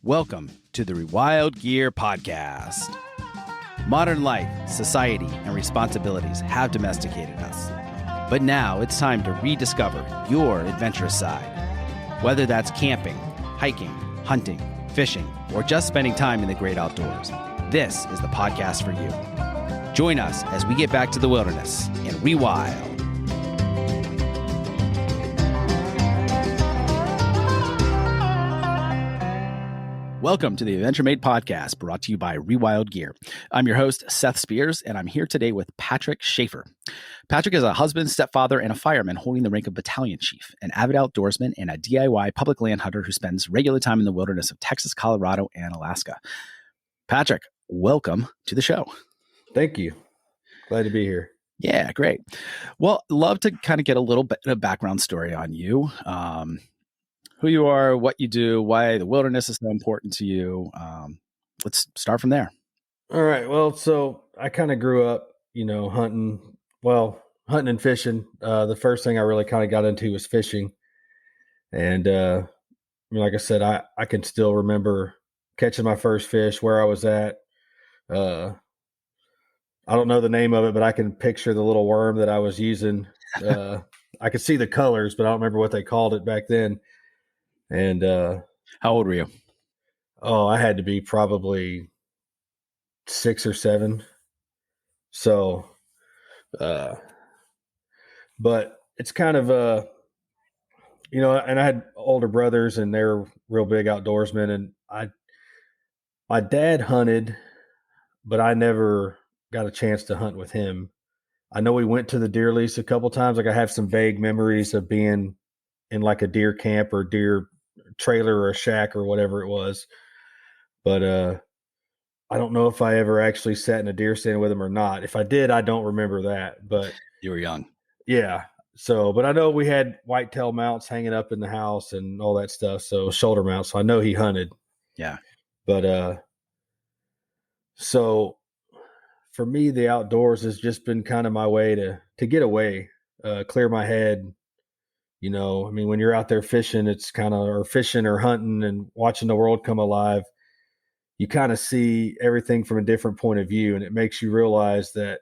Welcome to the Rewild Gear Podcast. Modern life, society, and responsibilities have domesticated us. But now it's time to rediscover your adventurous side. Whether that's camping, hiking, hunting, fishing, or just spending time in the great outdoors, this is the podcast for you. Join us as we get back to the wilderness and rewild. Welcome to the Adventure Made Podcast, brought to you by Rewild Gear. I'm your host, Seth Spears, and I'm here today with Patrick Schaefer. Patrick is a husband, stepfather, and a fireman holding the rank of battalion chief, an avid outdoorsman, and a DIY public land hunter who spends regular time in the wilderness of Texas, Colorado, and Alaska. Patrick, welcome to the show. Thank you. Glad to be here. Yeah, great. Well, love to kind of get a little bit of background story on you. Who you are, what you do, why the wilderness is so important to you. Let's start from there. All right. Well, so I kind of grew up, hunting and fishing. The first thing I really kind of got into was fishing. And like I said, I can still remember catching my first fish, where I was at. I don't know the name of it, but I can picture the little worm that I was using. I could see the colors, but I don't remember what they called it back then. And how old were you? Oh, I had to be probably 6 or 7. So, but it's kind of and I had older brothers, and they're real big outdoorsmen. And my dad hunted, but I never got a chance to hunt with him. I know we went to the deer lease a couple times. Like, I have some vague memories of being in like a deer camp or deer trailer or a shack or whatever it was. But I don't know if I ever actually sat in a deer stand with him or not. If I did, I don't remember that. But you were young. Yeah. So, but I know we had whitetail mounts hanging up in the house and all that stuff. So shoulder mounts. So I know he hunted. Yeah. But so for me, the outdoors has just been kind of my way to get away, clear my head. When you're out there fishing, it's kind of, or fishing or hunting and watching the world come alive, you kind of see everything from a different point of view. And it makes you realize that,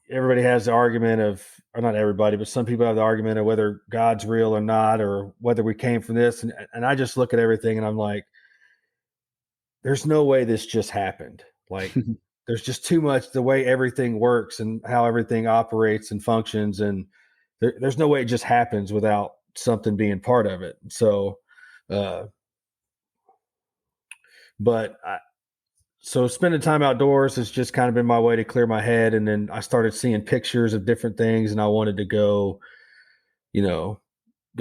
everybody has the argument of, or not everybody, but some people have the argument of whether God's real or not, or whether we came from this. And I just look at everything and I'm like, there's no way this just happened. Like, there's just too much, the way everything works and how everything operates and functions. And there's no way it just happens without something being part of it. So, so spending time outdoors has just kind of been my way to clear my head. And then I started seeing pictures of different things, and I wanted to go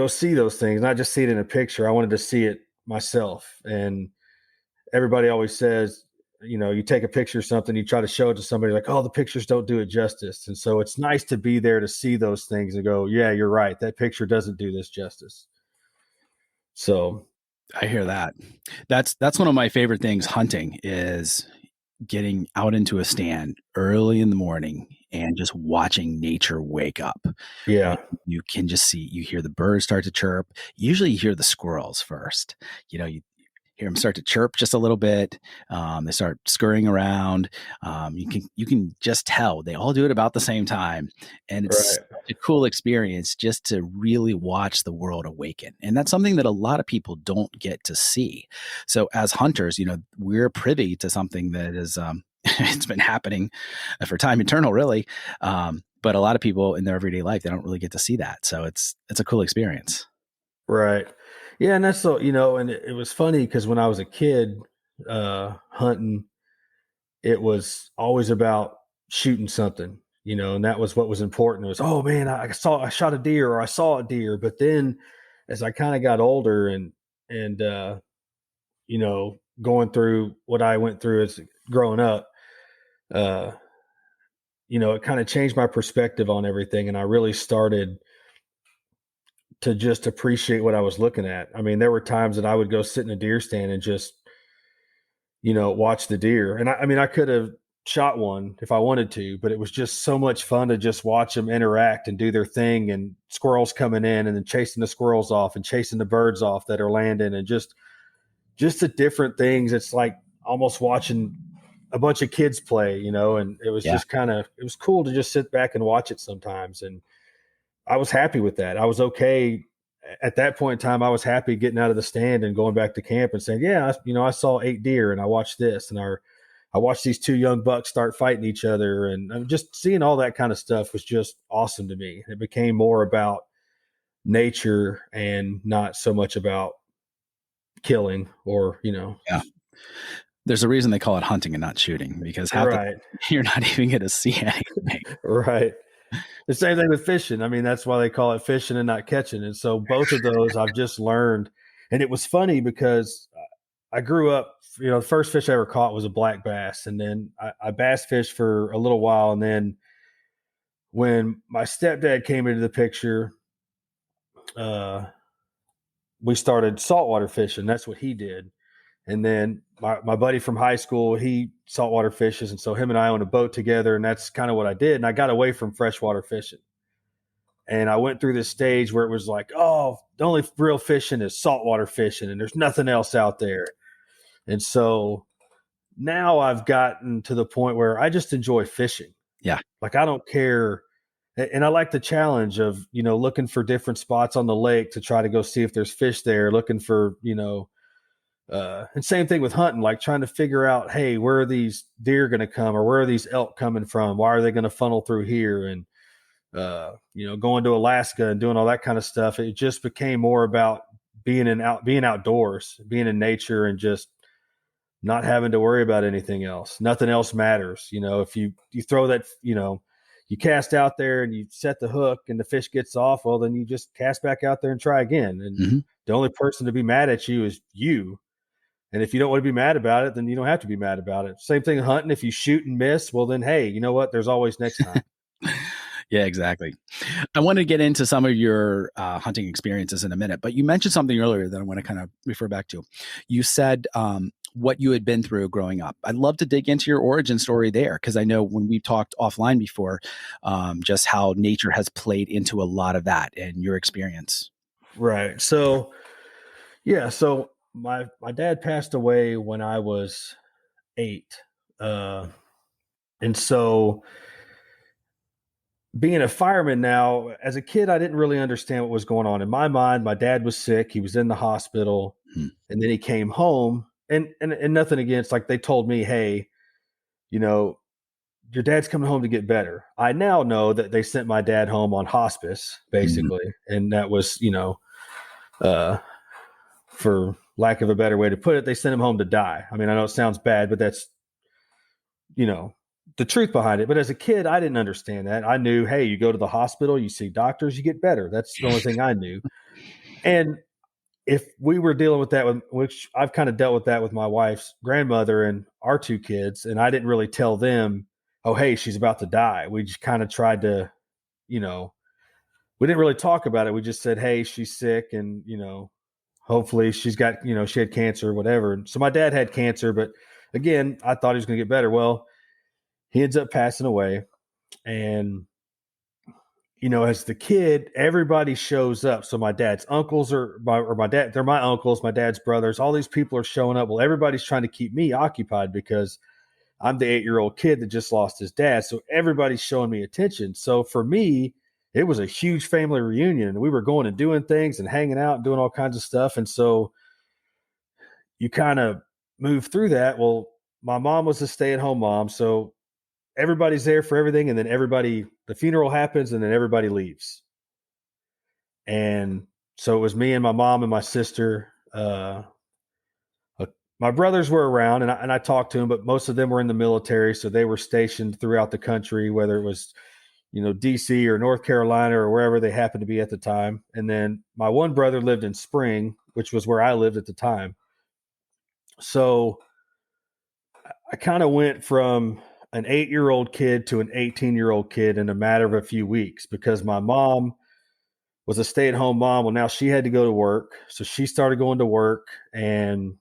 see those things, not just see it in a picture. I wanted to see it myself. And everybody always says, you take a picture of something, you try to show it to somebody, like, oh, the pictures don't do it justice. And so it's nice to be there to see those things and go, yeah, you're right, that picture doesn't do this justice. So I hear that. That's one of my favorite things hunting, is getting out into a stand early in the morning and just watching nature wake up. Yeah. You can just you hear the birds start to chirp. Usually you hear the squirrels first. You hear them start to chirp just a little bit. They start scurrying around. You can just tell they all do it about the same time. And it's right. a cool experience just to really watch the world awaken. And that's something that a lot of people don't get to see. So as hunters, we're privy to something that is, it's been happening for time eternal, really. But a lot of people in their everyday life, they don't really get to see that. So it's a cool experience. Right. Yeah. And that's so, and it was funny because when I was a kid, hunting, it was always about shooting something, and that was what was important. It was, oh man, I shot a deer, or I saw a deer. But then as I kind of got older and going through what I went through as growing up, it kind of changed my perspective on everything. And I really started to just appreciate what I was looking at. I mean, there were times that I would go sit in a deer stand and just, watch the deer. And I could have shot one if I wanted to, but it was just so much fun to just watch them interact and do their thing, and squirrels coming in and then chasing the squirrels off and chasing the birds off that are landing, and just the different things. It's like almost watching a bunch of kids play, and it was just it was cool to just sit back and watch it sometimes. And I was happy with that. I was okay at that point in time. I was happy getting out of the stand and going back to camp and saying, yeah, I saw 8 deer and I watched this, and I watched these 2 young bucks start fighting each other, and just seeing all that kind of stuff was just awesome to me. It became more about nature and not so much about killing or, Yeah. There's a reason they call it hunting and not shooting, because right. You're not even going to see anything. Right. The same thing with fishing. I mean, that's why they call it fishing and not catching. And so both of those I've just learned. And it was funny because I grew up, the first fish I ever caught was a black bass. And then I bass fished for a little while. And then when my stepdad came into the picture, we started saltwater fishing. That's what he did. And then my buddy from high school, he saltwater fishes. And so him and I own a boat together, and that's kind of what I did. And I got away from freshwater fishing. And I went through this stage where it was like, oh, the only real fishing is saltwater fishing, and there's nothing else out there. And so now I've gotten to the point where I just enjoy fishing. Yeah. Like, I don't care. And I like the challenge of, looking for different spots on the lake to try to go see if there's fish there, looking for, and same thing with hunting, like trying to figure out, hey, where are these deer going to come, or where are these elk coming from? Why are they going to funnel through here? And, going to Alaska and doing all that kind of stuff. It just became more about being outdoors, being in nature, and just not having to worry about anything else. Nothing else matters. If you throw that, you cast out there and you set the hook and the fish gets off, well, then you just cast back out there and try again. And the only person to be mad at you is you. And if you don't want to be mad about it, then you don't have to be mad about it. Same thing hunting. If you shoot and miss, well, then, hey, you know what? There's always next time. Yeah, exactly. I want to get into some of your hunting experiences in a minute, but you mentioned something earlier that I want to kind of refer back to. You said what you had been through growing up. I'd love to dig into your origin story there, because I know when we talked offline before, just how nature has played into a lot of that and your experience. Right. So, yeah. So my dad passed away when I was 8. And so being a fireman now, as a kid, I didn't really understand what was going on. In my mind, my dad was sick. He was in the hospital, and then he came home, and nothing against, like, they told me, hey, your dad's coming home to get better. I now know that they sent my dad home on hospice, basically. And that was, for lack of a better way to put it, they sent him home to die. I mean, I know it sounds bad, but that's, the truth behind it. But as a kid, I didn't understand that. I knew, hey, you go to the hospital, you see doctors, you get better. That's the only thing I knew. And if we were dealing with that, which I've kind of dealt with that with my wife's grandmother and our 2 kids, and I didn't really tell them, oh, hey, she's about to die. We just kind of tried to, we didn't really talk about it. We just said, hey, she's sick, and, hopefully she's got, she had cancer or whatever. So my dad had cancer, but again, I thought he was going to get better. Well, he ends up passing away. And, as the kid, everybody shows up. So my dad's uncles they're my uncles, my dad's brothers, all these people are showing up. Well, everybody's trying to keep me occupied because I'm the 8-year-old kid that just lost his dad. So everybody's showing me attention. So for me, it was a huge family reunion, and we were going and doing things and hanging out and doing all kinds of stuff. And so you kind of move through that. Well, my mom was a stay-at-home mom, so everybody's there for everything. And then the funeral happens, and then everybody leaves. And so it was me and my mom and my sister. My brothers were around, and I talked to them, but most of them were in the military. So they were stationed throughout the country, whether it was, DC or North Carolina or wherever they happened to be at the time. And then my one brother lived in Spring, which was where I lived at the time. So I kind of went from an 8-year-old kid to an 18-year-old kid in a matter of a few weeks, because my mom was a stay-at-home mom. Well, now she had to go to work. So she started going to work, and,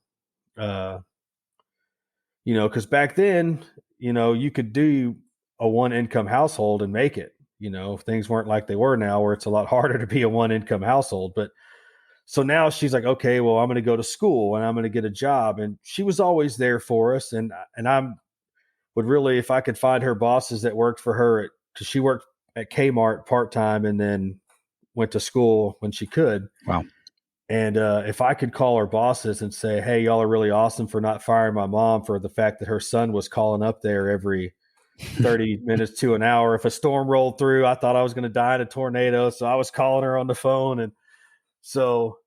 because back then, you could do a one income household and make it. Things weren't like they were now, where it's a lot harder to be a one income household. But so now she's like, okay, well, I'm going to go to school and I'm going to get a job. And she was always there for us. And I'm would really, if I could find her bosses that worked for her, because she worked at Kmart part time and then went to school when she could. Wow. And if I could call her bosses and say, hey, y'all are really awesome for not firing my mom for the fact that her son was calling up there every 30 minutes to an hour. If a storm rolled through, I thought I was going to die in a tornado. So I was calling her on the phone. And so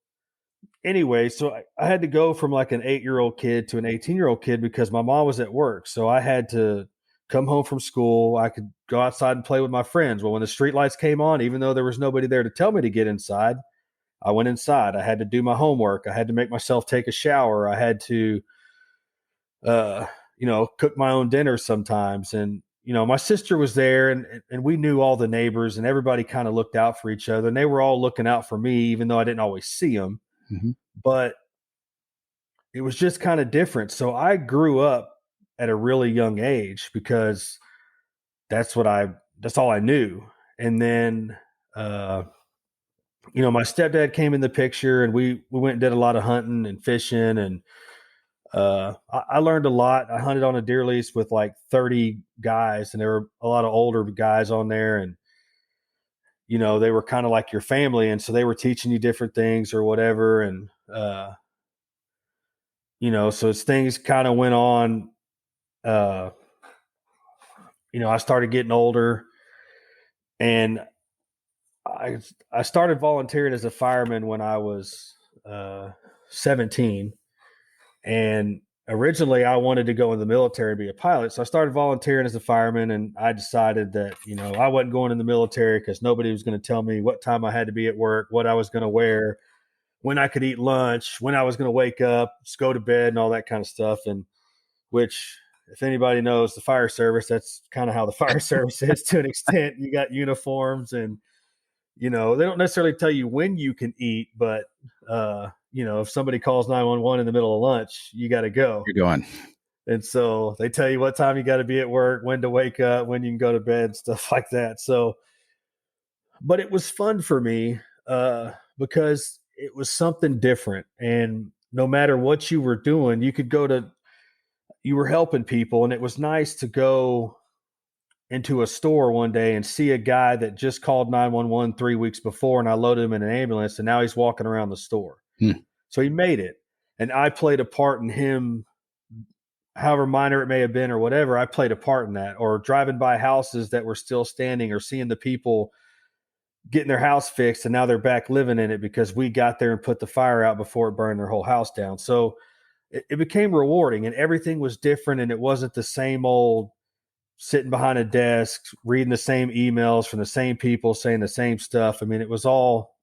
anyway, so I had to go from like an 8-year-old kid to an 18-year-old kid because my mom was at work. So I had to come home from school. I could go outside and play with my friends. Well, when the street lights came on, even though there was nobody there to tell me to get inside, I went inside. I had to do my homework. I had to make myself take a shower. I had to, cook my own dinner sometimes. And, my sister was there and we knew all the neighbors and everybody kind of looked out for each other. And they were all looking out for me, even though I didn't always see them. Mm-hmm. But it was just kind of different. So I grew up at a really young age because that's all I knew. And then, my stepdad came in the picture and we went and did a lot of hunting and fishing. And I learned a lot. I hunted on a deer lease with like 30 guys and there were a lot of older guys on there. And, they were kind of like your family. And so they were teaching you different things or whatever. And, so as things kind of went on, I started getting older and I started volunteering as a fireman when I was 17. And originally I wanted to go in the military and be a pilot. So I started volunteering as a fireman and I decided that, I wasn't going in the military because nobody was going to tell me what time I had to be at work, what I was going to wear, when I could eat lunch, when I was going to wake up, just go to bed and all that kind of stuff. And which, if anybody knows the fire service, that's kind of how the fire service is to an extent. You got uniforms and, they don't necessarily tell you when you can eat, but, if somebody calls 911 in the middle of lunch, you got to go. You're going. And so they tell you what time you got to be at work, when to wake up, when you can go to bed, stuff like that. So, but it was fun for me because it was something different. And no matter what you were doing, you were helping people. And it was nice to go into a store one day and see a guy that just called 911 3 weeks before and I loaded him in an ambulance and now he's walking around the store. So he made it. And I played a part in him, however minor it may have been or whatever, I played a part in that. Or driving by houses that were still standing or seeing the people getting their house fixed and now they're back living in it because we got there and put the fire out before it burned their whole house down. So it became rewarding and everything was different and it wasn't the same old sitting behind a desk, reading the same emails from the same people saying the same stuff. I mean, it was all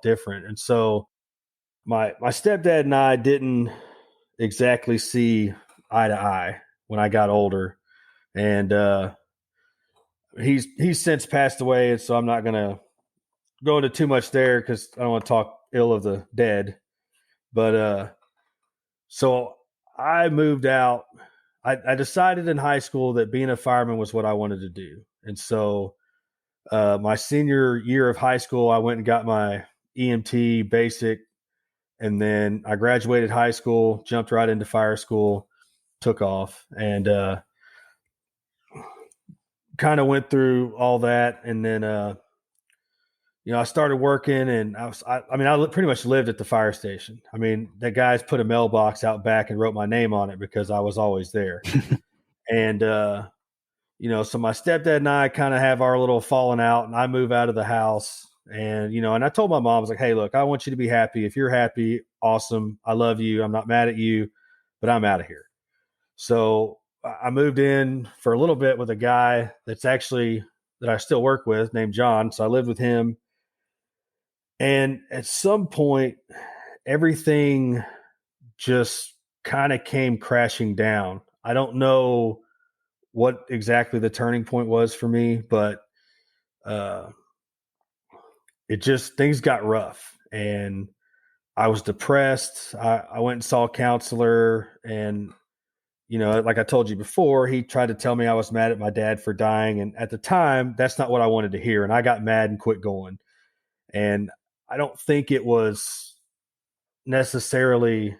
different. And so my stepdad and I didn't exactly see eye to eye when I got older. And he's since passed away. And so I'm not going to go into too much there because I don't want to talk ill of the dead. But so I moved out. I decided in high school that being a fireman was what I wanted to do. And so my senior year of high school, I went and got my EMT basic. And then I graduated high school, jumped right into fire school, took off, and kind of went through all that. And then, I started working and I pretty much lived at the fire station. I mean, the guys put a mailbox out back and wrote my name on it because I was always there. And, so my stepdad and I kind of have our little falling out and I move out of the house and, and I told my mom, I was like, hey, look, I want you to be happy. If you're happy, awesome. I love you. I'm not mad at you, but I'm out of here. So I moved in for a little bit with a guy that I still work with named John. So I lived with him. And at some point, everything just kind of came crashing down. I don't know what exactly the turning point was for me, but things got rough and I was depressed. I went and saw a counselor and, like I told you before, he tried to tell me I was mad at my dad for dying. And at the time, that's not what I wanted to hear. And I got mad and quit going. And I don't think it was necessarily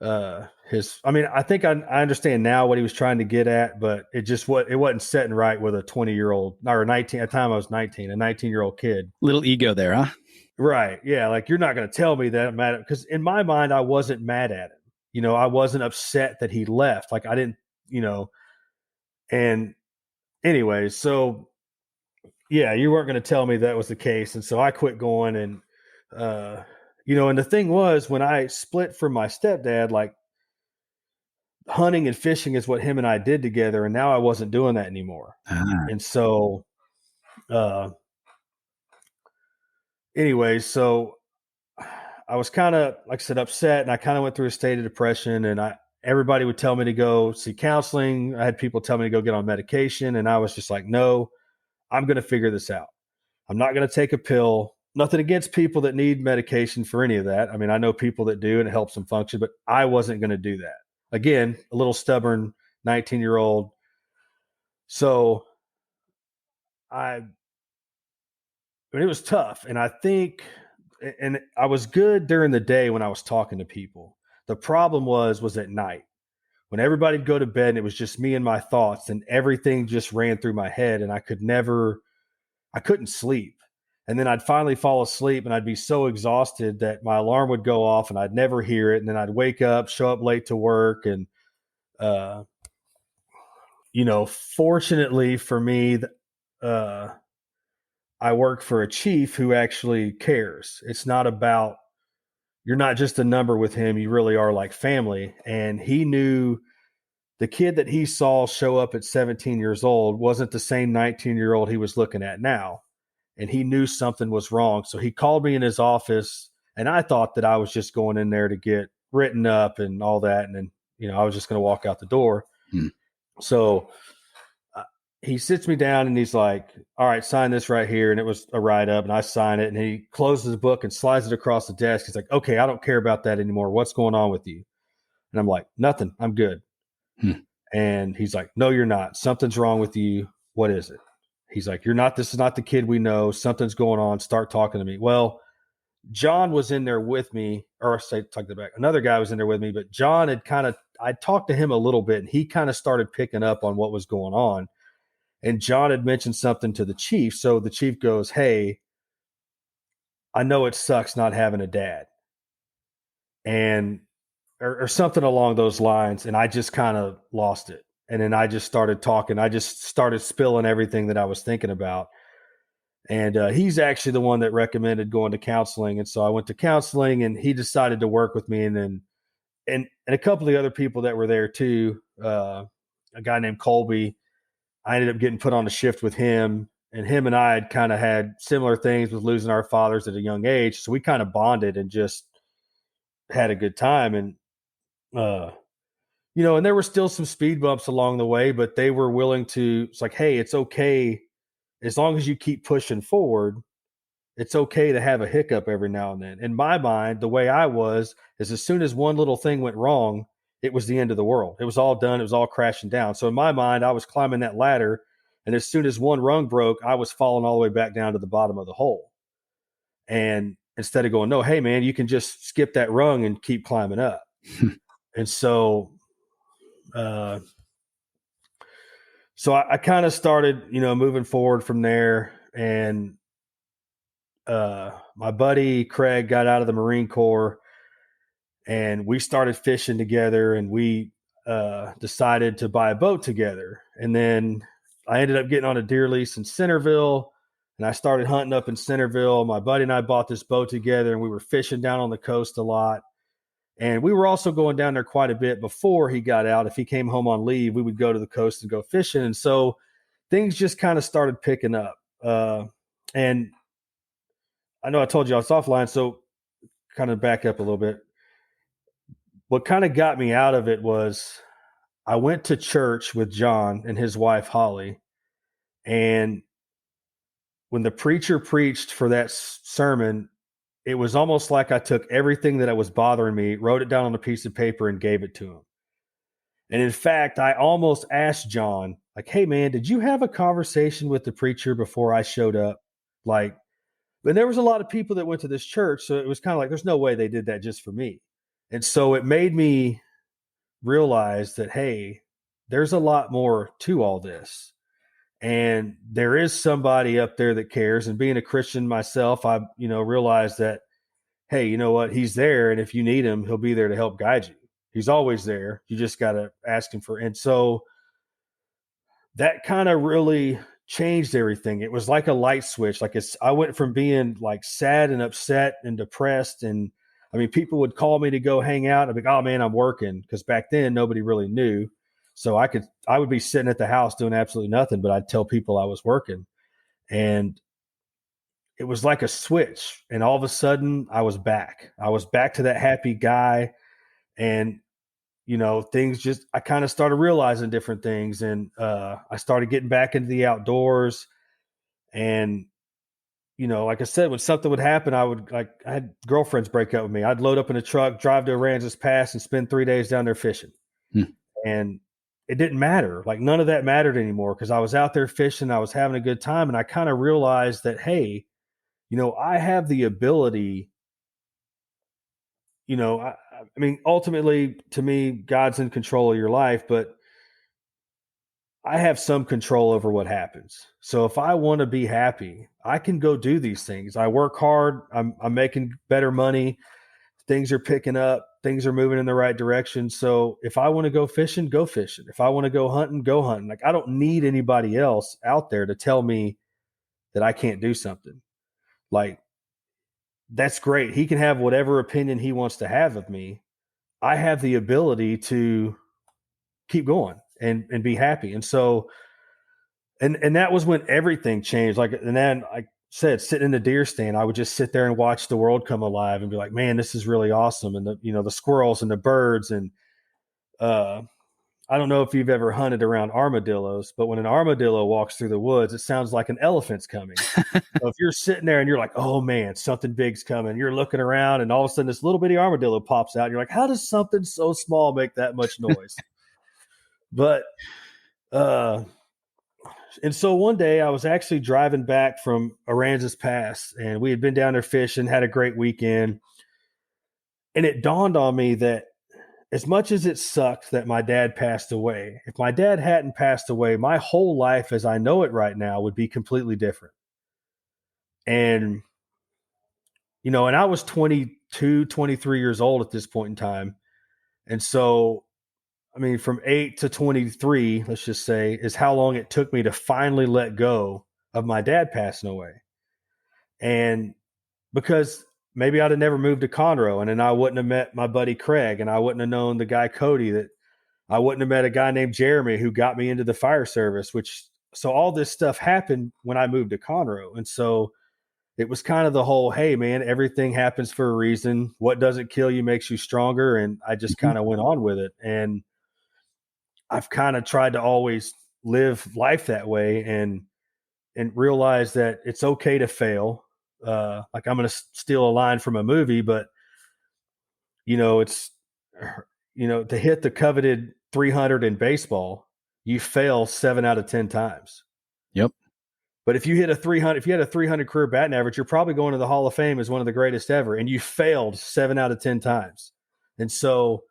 I think I understand now what he was trying to get at, but it wasn't setting right with a 20-year-old or 19. At the time I was 19, a 19-year-old kid. Little ego there, huh? Right. Yeah. Like, you're not going to tell me that I'm mad at, because in my mind, I wasn't mad at him. I wasn't upset that he left. Like, I didn't, and anyways, so yeah, you weren't going to tell me that was the case. And so I quit going. And, and the thing was, when I split from my stepdad, like, hunting and fishing is what him and I did together. And now I wasn't doing that anymore. And so, anyways, so I was kind of, like I said, upset, and I kind of went through a state of depression, and everybody would tell me to go see counseling. I had people tell me to go get on medication, and I was just like, no, I'm going to figure this out. I'm not going to take a pill. Nothing against people that need medication for any of that. I mean, I know people that do, and it helps them function, but I wasn't going to do that. Again, a little stubborn 19-year-old. So I mean, it was tough. And I think, and I was good during the day when I was talking to people. The problem was at night when everybody'd go to bed and it was just me and my thoughts, and everything just ran through my head, and I couldn't sleep. And then I'd finally fall asleep, and I'd be so exhausted that my alarm would go off and I'd never hear it. And then I'd wake up, show up late to work. And, fortunately for me, I work for a chief who actually cares. It's not about, you're not just a number with him. You really are like family. And he knew the kid that he saw show up at 17 years old wasn't the same 19-year-old he was looking at now. And he knew something was wrong. So he called me in his office, and I thought that I was just going in there to get written up and all that. And then, I was just going to walk out the door. So he sits me down and he's like, all right, sign this right here. And it was a write up, and I sign it, and he closes the book and slides it across the desk. He's like, okay, I don't care about that anymore. What's going on with you? And I'm like, nothing. I'm good. And he's like, no, you're not. Something's wrong with you. What is it? He's like, this is not the kid we know. Something's going on. Start talking to me. Well, John was in there with me, or take that back. Another guy was in there with me, but John I talked to him a little bit, and he kind of started picking up on what was going on. And John had mentioned something to the chief. So the chief goes, hey, I know it sucks not having a dad. And, or something along those lines. And I just kind of lost it. And then I just started talking. I just started spilling everything that I was thinking about. And he's actually the one that recommended going to counseling. And so I went to counseling, and he decided to work with me. And then, and a couple of the other people that were there too, a guy named Colby, I ended up getting put on a shift with him, and him and I had kind of had similar things with losing our fathers at a young age. So we kind of bonded and just had a good time. And, and there were still some speed bumps along the way, but they were willing to, it's like, hey, it's okay. As long as you keep pushing forward, it's okay to have a hiccup every now and then. In my mind, the way I was is, as soon as one little thing went wrong, it was the end of the world. It was all done. It was all crashing down. So in my mind, I was climbing that ladder, and as soon as one rung broke, I was falling all the way back down to the bottom of the hole. And instead of going, no, hey man, you can just skip that rung and keep climbing up. And so, I kind of started, moving forward from there. And my buddy Craig got out of the Marine Corps, and we started fishing together, and we decided to buy a boat together. And then I ended up getting on a deer lease in Centerville, and I started hunting up in Centerville. My buddy and I bought this boat together, and we were fishing down on the coast a lot. And we were also going down there quite a bit before he got out. If he came home on leave, we would go to the coast and go fishing. And so things just kind of started picking up. And I know I told you I was offline, so kind of back up a little bit. What kind of got me out of it was, I went to church with John and his wife, Holly. And when the preacher preached for that sermon, it was almost like I took everything that was bothering me, wrote it down on a piece of paper, and gave it to him. And in fact, I almost asked John, like, hey, man, did you have a conversation with the preacher before I showed up? Like, and there was a lot of people that went to this church. So it was kind of like, there's no way they did that just for me. And so it made me realize that, hey, there's a lot more to all this. And there is somebody up there that cares. And being a Christian myself, I, realized that, hey, you know what? He's there. And if you need him, he'll be there to help guide you. He's always there. You just got to ask him for. And so that kind of really changed everything. It was like a light switch. I went from being like sad and upset and depressed. And I mean, people would call me to go hang out. I'd be like, oh man, I'm working. Cause back then nobody really knew. So I would be sitting at the house doing absolutely nothing, but I'd tell people I was working. And it was like a switch. And all of a sudden I was back. I was back to that happy guy. And I kind of started realizing different things, and I started getting back into the outdoors. And, like I said, when something would happen, I had girlfriends break up with me. I'd load up in a truck, drive to Aransas Pass and spend 3 days down there fishing. And it didn't matter. Like none of that mattered anymore because I was out there fishing. I was having a good time. And I kind of realized that, hey, I have the ability, I mean, ultimately, to me, God's in control of your life, but I have some control over what happens. So if I want to be happy, I can go do these things. I work hard. I'm making better money. Things are picking up. Things are moving in the right direction. So if I want to go fishing, go fishing. If I want to go hunting, go hunting. Like I don't need anybody else out there to tell me that I can't do something. Like that's great. He can have whatever opinion he wants to have of me. I have the ability to keep going and be happy. And so, and that was when everything changed. Like, and then I said, sitting in the deer stand, I would just sit there and watch the world come alive and be like, man, this is really awesome. And the squirrels and the birds. And, I don't know if you've ever hunted around armadillos, but when an armadillo walks through the woods, it sounds like an elephant's coming. So if you're sitting there and you're like, oh man, something big's coming, you're looking around and all of a sudden this little bitty armadillo pops out. And you're like, how does something so small make that much noise? But, and so one day I was actually driving back from Aransas Pass and we had been down there fishing, had a great weekend. And it dawned on me that as much as it sucked that my dad passed away, if my dad hadn't passed away, my whole life as I know it right now would be completely different. And, and I was 22, 23 years old at this point in time. And so, I mean, from 8 to 23, let's just say, is how long it took me to finally let go of my dad passing away. And because maybe I'd have never moved to Conroe, and then I wouldn't have met my buddy Craig, and I wouldn't have known the guy Cody, that I wouldn't have met a guy named Jeremy who got me into the fire service, so all this stuff happened when I moved to Conroe. And so it was kind of the whole, hey man, everything happens for a reason. What doesn't kill you makes you stronger. And I just kind of went on with it. And I've kind of tried to always live life that way and realize that it's okay to fail. Like I'm going to steal a line from a movie, but it's, to hit the coveted 300 in baseball, you fail 7 out of 10 times. Yep. But if you had a 300 career batting average, you're probably going to the Hall of Fame as one of the greatest ever. And you failed 7 out of 10 times. And so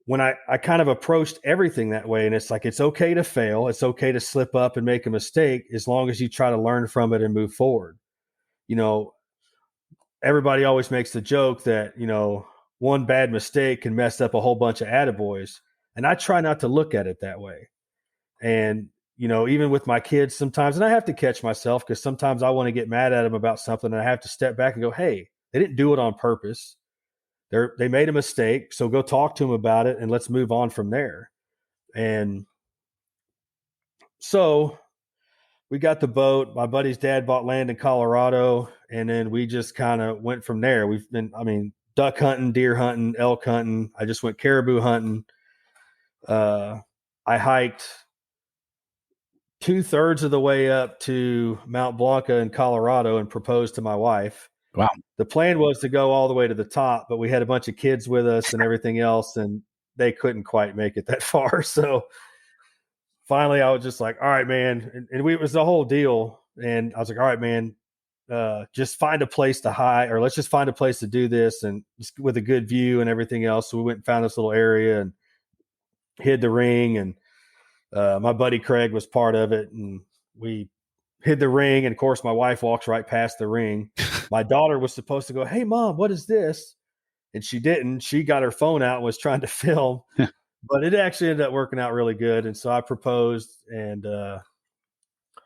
when I kind of approached everything that way, and it's like, it's okay to fail. It's okay to slip up and make a mistake as long as you try to learn from it and move forward. Everybody always makes the joke that, one bad mistake can mess up a whole bunch of attaboys. And I try not to look at it that way. And, even with my kids sometimes, and I have to catch myself because sometimes I want to get mad at them about something and I have to step back and go, hey, they didn't do it on purpose. They made a mistake. So go talk to them about it and let's move on from there. And so we got the boat. My buddy's dad bought land in Colorado, and then we just kind of went from there. We've been, duck hunting, deer hunting, elk hunting. I just went caribou hunting. I hiked 2/3 of the way up to Mount Blanca in Colorado and proposed to my wife. Wow. The plan was to go all the way to the top, but we had a bunch of kids with us and everything else. And they couldn't quite make it that far. So finally I was just like, all right, man. And it was the whole deal. And I was like, all right, man, just find a place to hide, or let's just find a place to do this, and just with a good view and everything else. So we went and found this little area and hid the ring. And my buddy Craig was part of it. And we hid the ring. And of course, my wife walks right past the ring. My daughter was supposed to go, "Hey, Mom, what is this?" And she didn't. She got her phone out and was trying to film, but it actually ended up working out really good. And so I proposed, and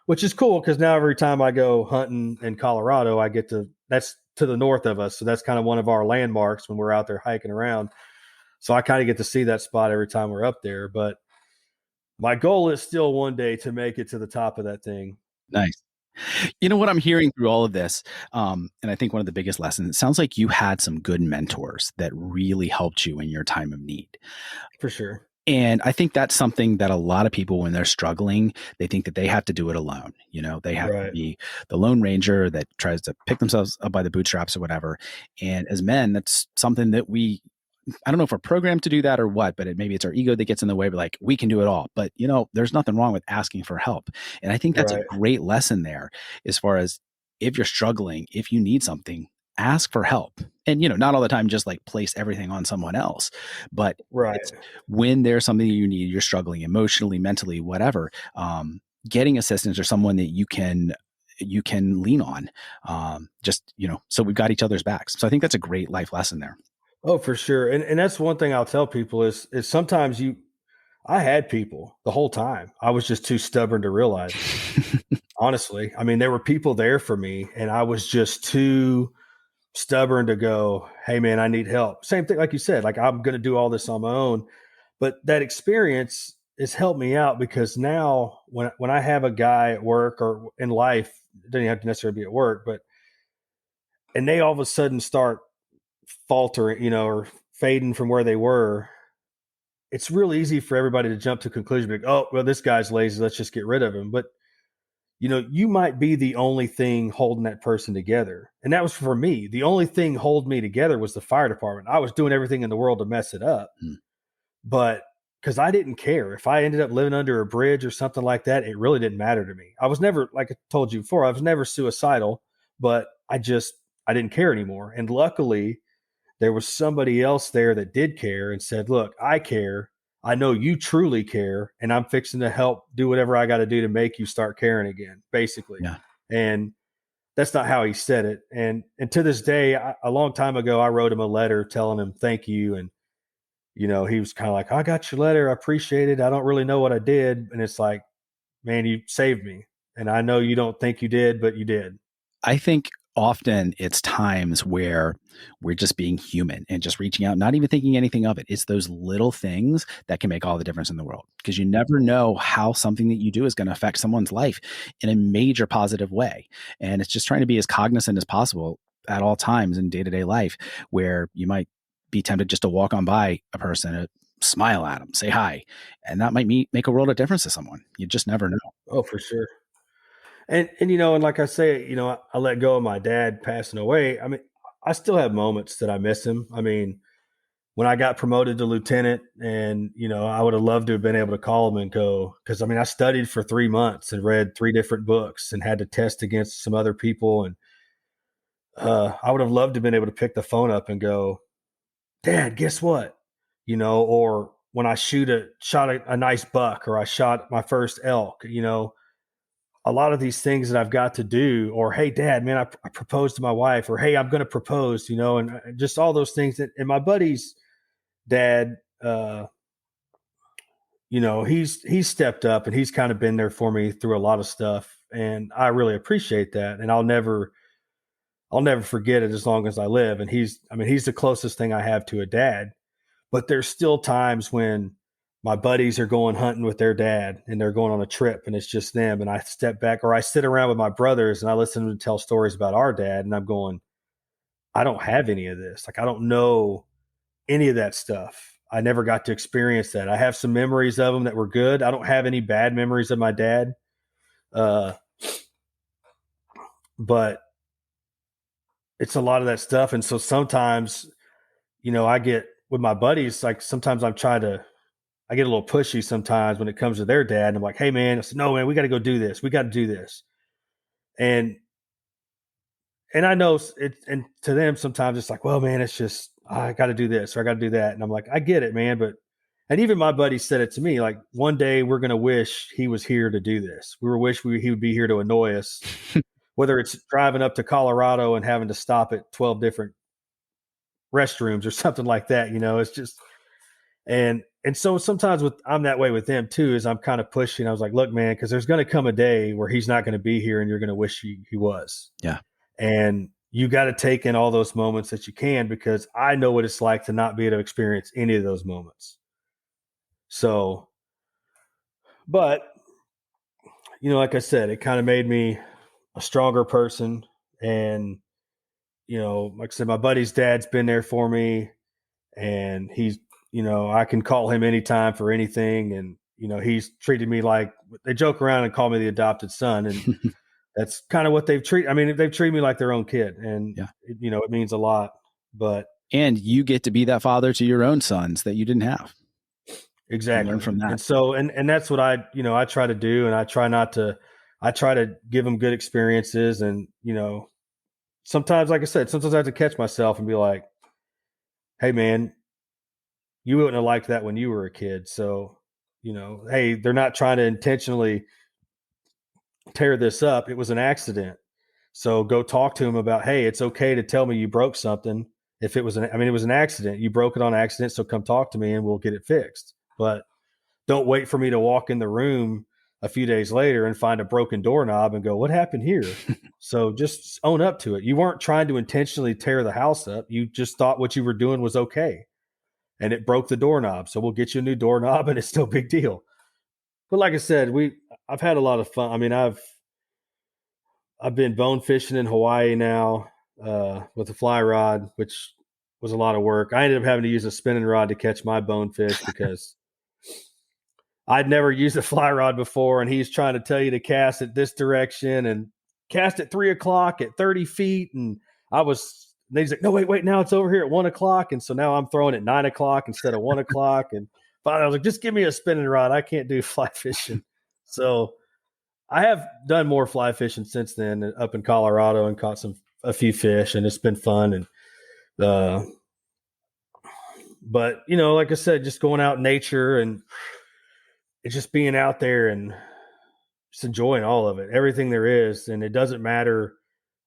which is cool because now every time I go hunting in Colorado, I get to, that's to the north of us. So that's kind of one of our landmarks when we're out there hiking around. So I kind of get to see that spot every time we're up there. But my goal is still one day to make it to the top of that thing. Nice. You know what I'm hearing through all of this, and I think one of the biggest lessons, it sounds like you had some good mentors that really helped you in your time of need. For sure. And I think that's something that a lot of people, when they're struggling, they think that they have to do it alone. You know, they have to Right. be the Lone Ranger that tries to pick themselves up by the bootstraps or whatever. And as men, that's something that I don't know if we're programmed to do that or what, but maybe it's our ego that gets in the way. But like, we can do it all. But you know, there's nothing wrong with asking for help. And I think that's a Right. great lesson there, as far as if you're struggling, if you need something, ask for help. And you know, not all the time just like place everything on someone else, but Right. it's when there's something you need, you're struggling emotionally, mentally, whatever, getting assistance or someone that you can lean on, just, you know, so we've got each other's backs. So I think that's a great life lesson there. Oh, for sure. And that's one thing I'll tell people is sometimes I had people the whole time. I was just too stubborn to realize it. Honestly. I mean, there were people there for me, and I was just too stubborn to go, "Hey man, I need help." Same thing, like you said, like I'm going to do all this on my own. But that experience has helped me out, because now when I have a guy at work or in life, it doesn't have to necessarily be at work, but and they all of a sudden start faltering, or fading from where they were, it's real easy for everybody to jump to conclusion, like, "Oh, well, this guy's lazy. Let's just get rid of him." But you might be the only thing holding that person together. And that was for me. The only thing holding me together was the fire department. I was doing everything in the world to mess it up. Hmm. But because I didn't care if I ended up living under a bridge or something like that, it really didn't matter to me. I was never, like I told you before, I was never suicidal, but I didn't care anymore. And luckily, there was somebody else there that did care and said, "Look, I care. I know you truly care, and I'm fixing to help do whatever I got to do to make you start caring again," basically. Yeah. And that's not how he said it. And to this day, a long time ago, I wrote him a letter telling him thank you. And, he was kind of like, "I got your letter. I appreciate it. I don't really know what I did." And it's like, "Man, you saved me. And I know you don't think you did, but you did." I think often it's times where we're just being human and just reaching out, not even thinking anything of it. It's those little things that can make all the difference in the world, because you never know how something that you do is going to affect someone's life in a major positive way. And it's just trying to be as cognizant as possible at all times in day-to-day life, where you might be tempted just to walk on by a person, smile at them, say hi, and that might make a world of difference to someone. You just never know. Oh, for sure. And like I say, I let go of my dad passing away. I mean, I still have moments that I miss him. I mean, when I got promoted to lieutenant, and I would have loved to have been able to call him and go, because I mean, I studied for 3 months and read 3 different books and had to test against some other people. And I would have loved to have been able to pick the phone up and go, "Dad, guess what?" Or when I shot a nice buck, or I shot my first elk, a lot of these things that I've got to do, or, "Hey dad, man, I proposed to my wife," or, "Hey, I'm going to propose," and just all those things and my buddy's dad, he's stepped up, and he's kind of been there for me through a lot of stuff. And I really appreciate that. And I'll never forget it as long as I live. And he's the closest thing I have to a dad. But there's still times when my buddies are going hunting with their dad, and they're going on a trip, and it's just them. And I step back, or I sit around with my brothers and I listen to them tell stories about our dad. And I'm going, I don't have any of this. Like, I don't know any of that stuff. I never got to experience that. I have some memories of them that were good. I don't have any bad memories of my dad. Uh, but it's a lot of that stuff. And so sometimes, I get with my buddies, like sometimes I get a little pushy sometimes when it comes to their dad. And I'm like, hey man, I said, no man, we got to go do this. We got to do this. And I know and to them sometimes it's like, well, man, it's just, I got to do this or I got to do that. And I'm like, I get it, man. And even my buddy said it to me, like one day we're going to wish he was here to do this. We wish he would be here to annoy us, whether it's driving up to Colorado and having to stop at 12 different restrooms or something like that. It's just, and so sometimes I'm that way with them too, is I'm kind of pushing. I was like, look, man, because there's going to come a day where he's not going to be here and you're going to wish he was. Yeah. And you got to take in all those moments that you can, because I know what it's like to not be able to experience any of those moments. So, but, like I said, it kind of made me a stronger person. And, like I said, my buddy's dad's been there for me, and he's, I can call him anytime for anything. And, he's treated me like, they joke around and call me the adopted son. And that's kind of what they've treated. I mean, they've treated me like their own kid, and yeah. It means a lot. And you get to be that father to your own sons that you didn't have. Exactly. Learn from that. And so, and that's what I try to do. And I try to give them good experiences. And, sometimes, like I said, sometimes I have to catch myself and be like, hey man, you wouldn't have liked that when you were a kid. So, hey, they're not trying to intentionally tear this up. It was an accident. So go talk to him about, hey, it's okay to tell me you broke something. If it was it was an accident. You broke it on accident. So come talk to me and we'll get it fixed. But don't wait for me to walk in the room a few days later and find a broken doorknob and go, what happened here? So just own up to it. You weren't trying to intentionally tear the house up. You just thought what you were doing was okay. And it broke the doorknob. So we'll get you a new doorknob, and it's still a big deal. But like I said, I've had a lot of fun. I mean, I've been bone fishing in Hawaii now with a fly rod, which was a lot of work. I ended up having to use a spinning rod to catch my bonefish because I'd never used a fly rod before, and he's trying to tell you to cast it this direction and cast at 3 o'clock at 30 feet. And he's like, no, wait, now it's over here at 1 o'clock. And so now I'm throwing at 9 o'clock instead of 1 o'clock. And finally I was like, just give me a spinning rod. I can't do fly fishing. So I have done more fly fishing since then up in Colorado and caught a few fish, and it's been fun. And, but like I said, just going out in nature and it's just being out there and just enjoying all of it, everything there is. And it doesn't matter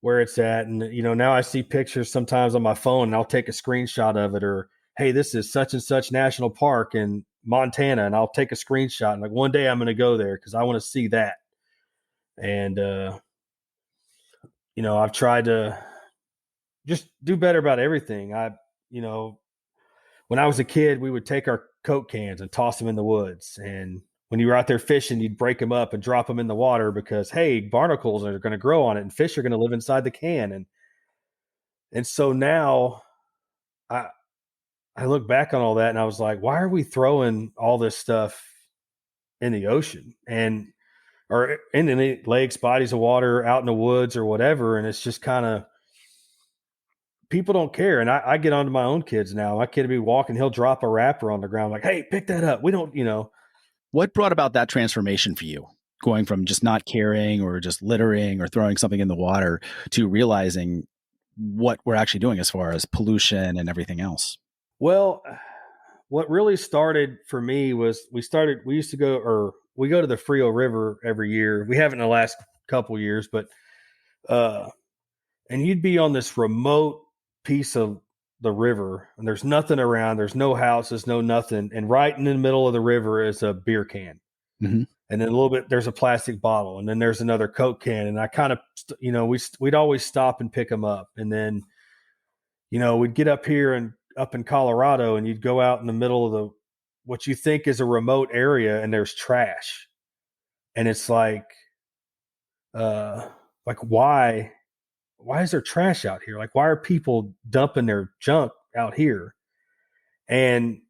where it's at. And, now I see pictures sometimes on my phone and I'll take a screenshot of it, or, hey, this is such and such national park in Montana. And I'll take a screenshot. And like one day I'm going to go there because I want to see that. And, I've tried to just do better about everything. When I was a kid, we would take our Coke cans and toss them in the woods. And when you were out there fishing, you'd break them up and drop them in the water because, hey, barnacles are going to grow on it and fish are going to live inside the can. And so now I look back on all that and I was like, why are we throwing all this stuff in the ocean or in any lakes, bodies of water, out in the woods or whatever? And it's just kind of, people don't care. And I get onto my own kids now. My kid will be walking, he'll drop a wrapper on the ground, like, hey, pick that up. We don't, What brought about that transformation for you, going from just not caring or just littering or throwing something in the water to realizing what we're actually doing as far as pollution and everything else? Well, what really started for me was we go to the Frio River every year. We haven't in the last couple years, but, and you'd be on this remote piece of the river and there's nothing around. There's no houses, no nothing. And right in the middle of the river is a beer can. Mm-hmm. And then a little bit, there's a plastic bottle, and then there's another Coke can. And I kind of, we'd always stop and pick them up. And then, we'd get up here and up in Colorado, and you'd go out in the middle of what you think is a remote area, and there's trash. And it's like why is there trash out here? Like, why are people dumping their junk out here? And,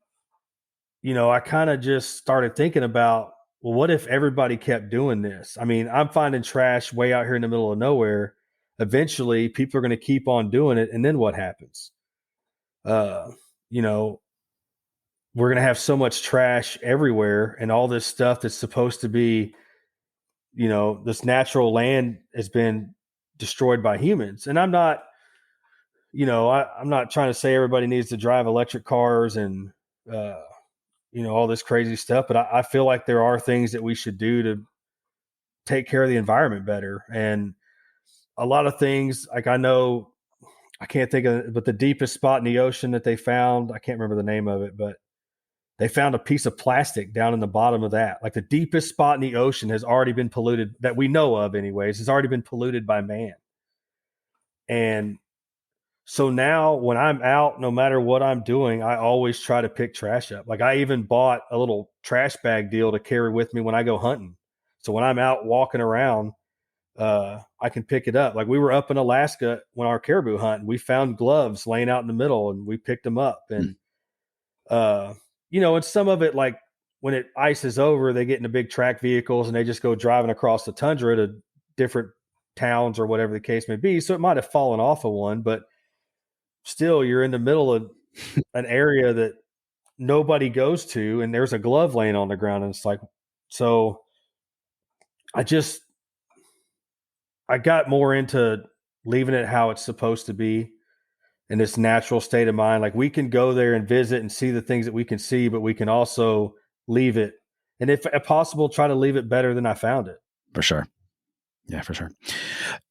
I kind of just started thinking about, well, what if everybody kept doing this? I mean, I'm finding trash way out here in the middle of nowhere. Eventually people are going to keep on doing it. And then what happens? we're going to have so much trash everywhere, and all this stuff that's supposed to be, this natural land has been destroyed by humans. And I'm not, I'm not trying to say everybody needs to drive electric cars and, all this crazy stuff, but I feel like there are things that we should do to take care of the environment better. And a lot of things, like I know, I can't think of it, but the deepest spot in the ocean that they found, I can't remember the name of it, but they found a piece of plastic down in the bottom of that. Like the deepest spot in the ocean has already been polluted, that we know of anyways, has already been polluted by man. And so now when I'm out, no matter what I'm doing, I always try to pick trash up. Like I even bought a little trash bag deal to carry with me when I go hunting. So when I'm out walking around, I can pick it up. Like we were up in Alaska when our caribou hunt, we found gloves laying out in the middle and we picked them up. And, and some of it, like when it ices over, they get into big track vehicles and they just go driving across the tundra to different towns or whatever the case may be. So it might have fallen off of one, but still you're in the middle of an area that nobody goes to and there's a glove laying on the ground. And it's like, so I got more into leaving it how it's supposed to be in this natural state of mind. Like we can go there and visit and see the things that we can see, but we can also leave it. And if possible, try to leave it better than I found it. For sure. Yeah, for sure.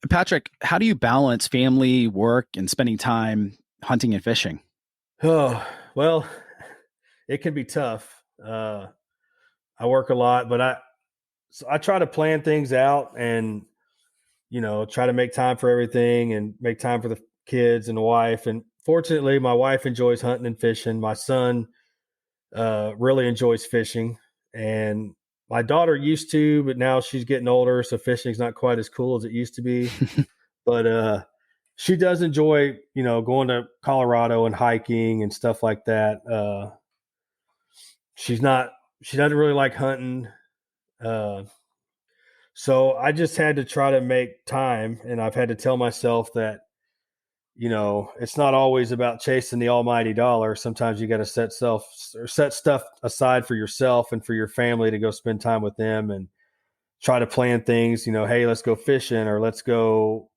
Patrick, how do you balance family, work, and spending time hunting and fishing? Oh, well, it can be tough. I work a lot, but I try to plan things out and, try to make time for everything and make time for the kids and the wife. And fortunately, my wife enjoys hunting and fishing. My son really enjoys fishing. And my daughter used to, but now she's getting older, so fishing's not quite as cool as it used to be. But she does enjoy, going to Colorado and hiking and stuff like that. She doesn't really like hunting. So I just had to try to make time, and I've had to tell myself that, it's not always about chasing the almighty dollar. Sometimes you got to set stuff aside for yourself and for your family to go spend time with them and try to plan things, hey, let's go fishing or let's go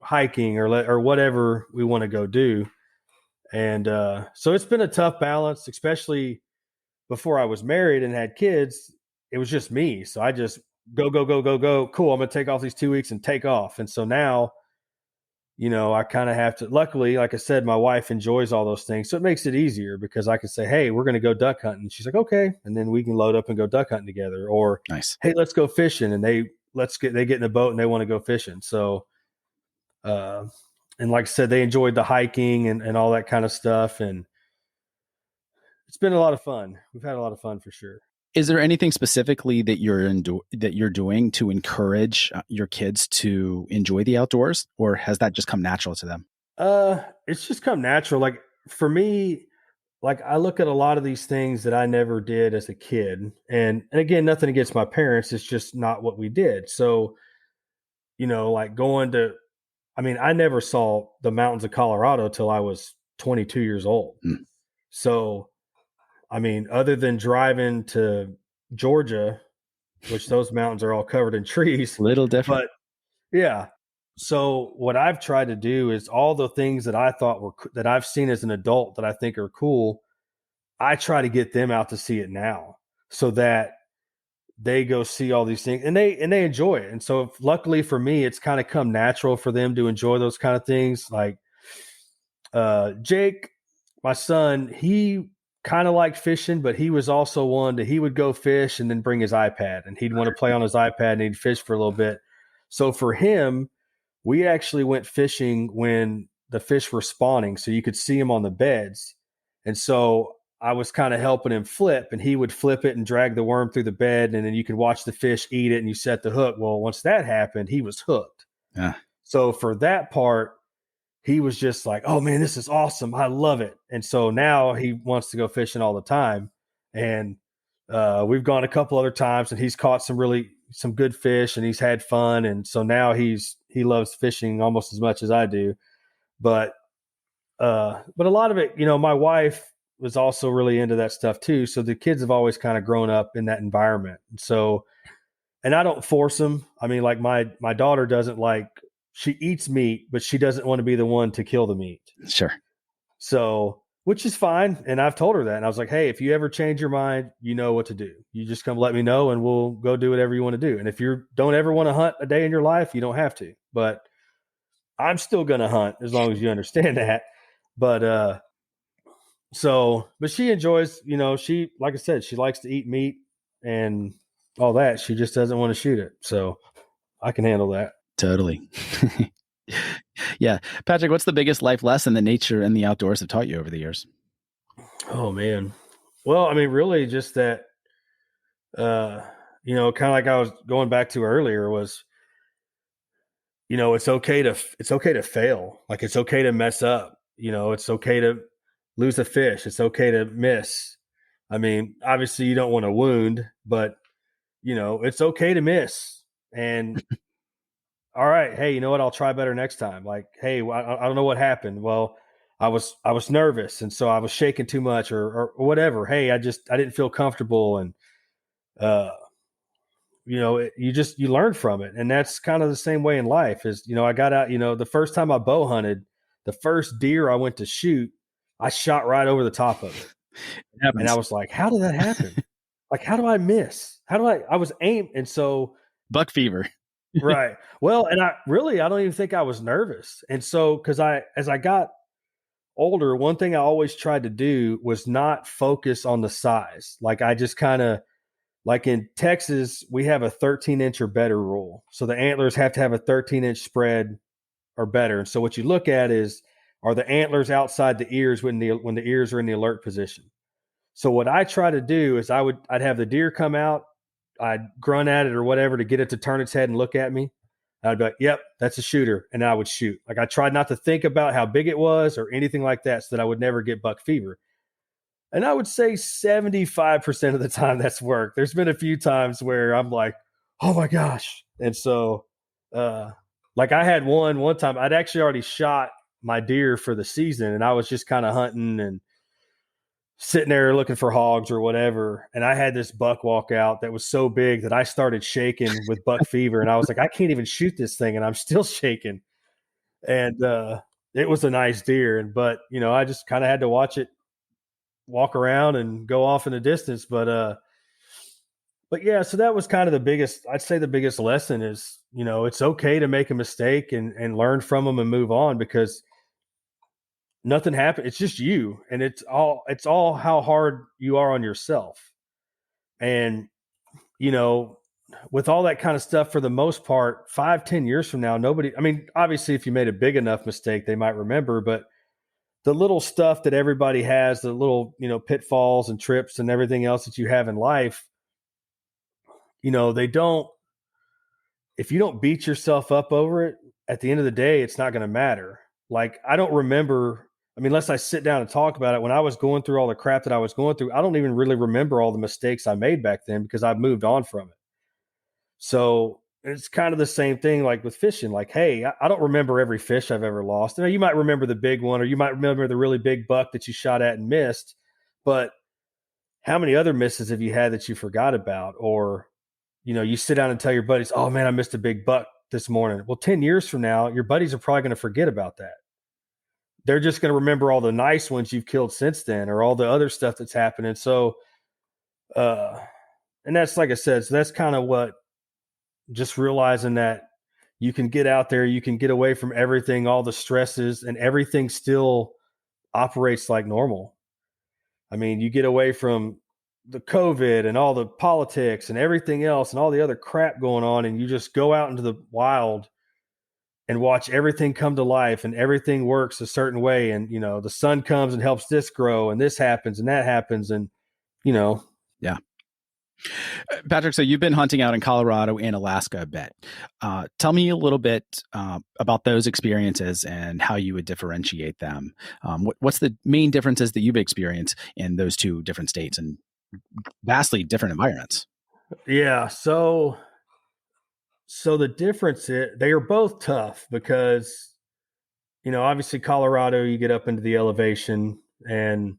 hiking or whatever we want to go do. And so it's been a tough balance, especially before I was married and had kids. It was just me. So I just go. Cool. I'm going to take off these 2 weeks and take off. And so now, I kind of have to, luckily, like I said, my wife enjoys all those things. So it makes it easier because I can say, hey, we're going to go duck hunting. She's like, okay. And then we can load up and go duck hunting together. Or, nice. Hey, let's go fishing. And they get in the boat and they want to go fishing. So, and like I said, they enjoyed the hiking and all that kind of stuff. And it's been a lot of fun. We've had a lot of fun for sure. Is there anything specifically that you're doing to encourage your kids to enjoy the outdoors, or has that just come natural to them? It's just come natural. Like for me, like I look at a lot of these things that I never did as a kid, and again, nothing against my parents. It's just not what we did. So, like I never saw the mountains of Colorado till I was 22 years old. So, other than driving to Georgia, which those mountains are all covered in trees. A little different. But yeah. So what I've tried to do is all the things that I thought that I've seen as an adult that I think are cool, I try to get them out to see it now so that they go see all these things and they enjoy it. And so luckily for me, it's kind of come natural for them to enjoy those kind of things. Like Jake, my son, he kind of liked fishing, but he was also one that he would go fish and then bring his iPad and he'd want to play on his iPad and he'd fish for a little bit. So for him, we actually went fishing when the fish were spawning, so you could see them on the beds. And so I was kind of helping him flip, and he would flip it and drag the worm through the bed, and then you could watch the fish eat it and you set the hook. Well, once that happened, he was hooked. Yeah. So for that part, he was just like, oh man, this is awesome. I love it. And so now he wants to go fishing all the time. And we've gone a couple other times and he's caught some good fish and he's had fun. And so now he loves fishing almost as much as I do. But a lot of it, my wife, was also really into that stuff too. So the kids have always kind of grown up in that environment. So, and I don't force them. I mean, like my daughter doesn't like, she eats meat, but she doesn't want to be the one to kill the meat. Sure. So, which is fine. And I've told her that. And I was like, hey, if you ever change your mind, you know what to do. You just come let me know and we'll go do whatever you want to do. And if you don't ever want to hunt a day in your life, you don't have to. But I'm still going to hunt as long as you understand that. But, but she enjoys, she, like I said, she likes to eat meat and all that. She just doesn't want to shoot it. So I can handle that. Totally. Yeah. Patrick, what's the biggest life lesson that nature and the outdoors have taught you over the years? Oh, man. Well, I mean, really just that, kind of like I was going back to earlier was, it's okay to fail. Like it's okay to mess up. It's okay to lose a fish. It's okay to miss. I mean, obviously you don't want to wound, but it's okay to miss. And all right, hey, you know what? I'll try better next time. Like, hey, I don't know what happened. Well, I was nervous, and so I was shaking too much, or whatever. Hey, I didn't feel comfortable, and uh, you learn from it, and that's kind of the same way in life. Is I got out. The first time I bow hunted, the first deer I went to shoot, I shot right over the top of it. And I was like, how did that happen? Like, how do I miss? I was aimed. And so buck fever. Right. Well, and I don't even think I was nervous. And so, as I got older, one thing I always tried to do was not focus on the size. Like I just kind of, like in Texas, we have a 13-inch or better rule. So the antlers have to have a 13-inch spread or better. And so what you look at is, are the antlers outside the ears when the ears are in the alert position? So what I try to do is I'd have the deer come out, I'd grunt at it or whatever to get it to turn its head and look at me. I'd be like, yep, that's a shooter. And I would shoot. Like I tried not to think about how big it was or anything like that so that I would never get buck fever. And I would say 75% of the time that's worked. There's been a few times where I'm like, oh my gosh. And so, like I had one time, I'd actually already shot my deer for the season and I was just kind of hunting and sitting there looking for hogs or whatever. And I had this buck walk out that was so big that I started shaking with buck fever. And I was like, I can't even shoot this thing. And I'm still shaking. And, it was a nice deer. But, I just kind of had to watch it walk around and go off in the distance. But yeah, so that was kind of I'd say the biggest lesson is, it's okay to make a mistake and learn from them and move on because nothing happened. It's just you. And it's all how hard you are on yourself. And, with all that kind of stuff, for the most part, 5-10 years from now, obviously if you made a big enough mistake, they might remember, but the little stuff that everybody has, the little, pitfalls and trips and everything else that you have in life, if you don't beat yourself up over it, at the end of the day, it's not going to matter. Like, I don't remember, unless I sit down and talk about it, when I was going through all the crap that I was going through, I don't even really remember all the mistakes I made back then because I've moved on from it. So it's kind of the same thing like with fishing. Like, hey, I don't remember every fish I've ever lost. You might remember the big one, or you might remember the really big buck that you shot at and missed. But how many other misses have you had that you forgot about? Or, you sit down and tell your buddies, oh man, I missed a big buck this morning. Well, 10 years from now, your buddies are probably going to forget about that. They're just going to remember all the nice ones you've killed since then, or all the other stuff that's happening. So, and that's, like I said, so that's kind of what, just realizing that you can get out there, you can get away from everything, all the stresses, and everything still operates like normal. You get away from the COVID and all the politics and everything else and all the other crap going on, and you just go out into the wild and watch everything come to life and everything works a certain way. And, the sun comes and helps this grow and this happens and that happens. And, Yeah. Patrick, so you've been hunting out in Colorado and Alaska a bit. Tell me a little bit about those experiences and how you would differentiate them. What's the main differences that you've experienced in those two different states and vastly different environments? Yeah. So the difference is they are both tough because, obviously Colorado, you get up into the elevation and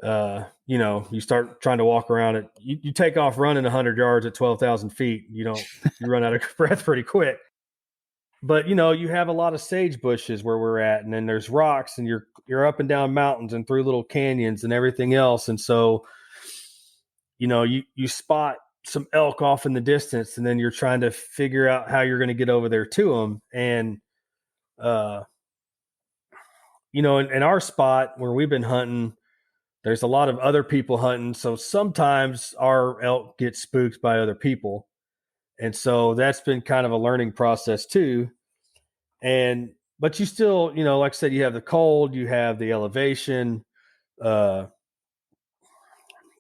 You start trying to walk around it. You take off running 100 yards at 12,000 feet. You run out of breath pretty quick. But you have a lot of sage bushes where we're at, and then there's rocks, and you're up and down mountains and through little canyons and everything else. And so, you spot some elk off in the distance, and then you're trying to figure out how you're going to get over there to them. And in our spot where we've been hunting, there's a lot of other people hunting. So sometimes our elk get spooked by other people. And so that's been kind of a learning process too. But you still, like I said, you have the cold, you have the elevation, but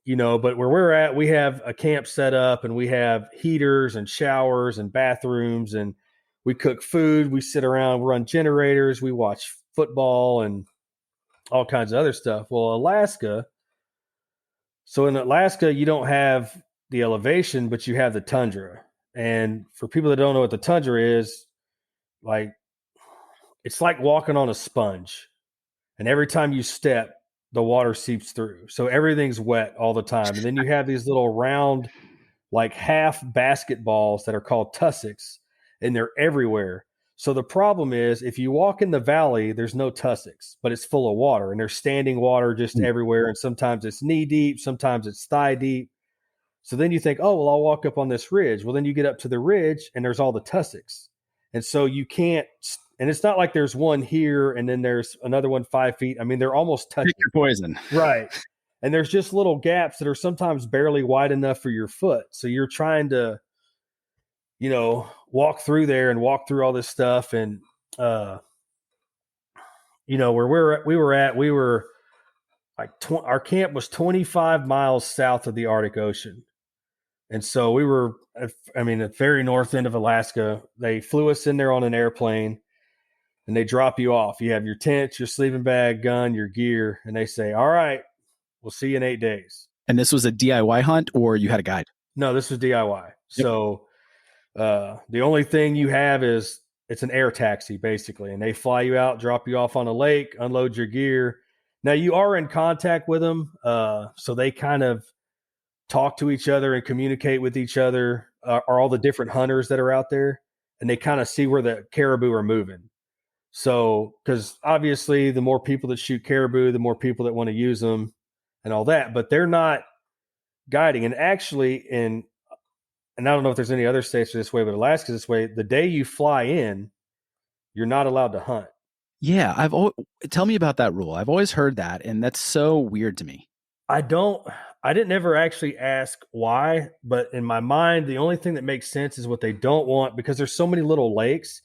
where we're at, we have a camp set up, and we have heaters and showers and bathrooms, and we cook food. We sit around, run generators, we watch football and all kinds of other stuff. Well, in Alaska, you don't have the elevation, but you have the tundra. And for people that don't know what the tundra is, it's like walking on a sponge. And every time you step, the water seeps through. So everything's wet all the time. And then you have these little round, like half basketballs that are called tussocks, and they're everywhere. So the problem is, if you walk in the valley, there's no tussocks, but it's full of water, and there's standing water just everywhere. And sometimes it's knee deep, sometimes it's thigh deep. So then you think, oh, well, I'll walk up on this ridge. Well, then you get up to the ridge, and there's all the tussocks. And so you can't, and it's not like there's one here and then there's another one 5 feet. I mean, they're almost touching. Pick your poison. Right. And there's just little gaps that are sometimes barely wide enough for your foot. So you're trying to, walk through there and walk through all this stuff. And, where we were like, our camp was 25 miles south of the Arctic Ocean. And so we were, at the very north end of Alaska. They flew us in there on an airplane, and they drop you off. You have your tent, your sleeping bag, gun, your gear, and they say, all right, we'll see you in 8 days. And this was a DIY hunt, or you had a guide? No, this was DIY. Yep. So the only thing you have is it's an air taxi, basically, and they fly you out, drop you off on a lake, unload your gear. Now, you are in contact with them, so they kind of talk to each other and communicate with each other, are all the different hunters that are out there, and they kind of see where the caribou are moving. So, because obviously the more people that shoot caribou, the more people that want to use them and all that, but they're not guiding. And actually, and I don't know if there's any other states this way, but Alaska's this way. The day you fly in, you're not allowed to hunt. Yeah, tell me about that rule. I've always heard that, and that's so weird to me. I didn't ever actually ask why, but in my mind, the only thing that makes sense is what they don't want, because there's so many little lakes.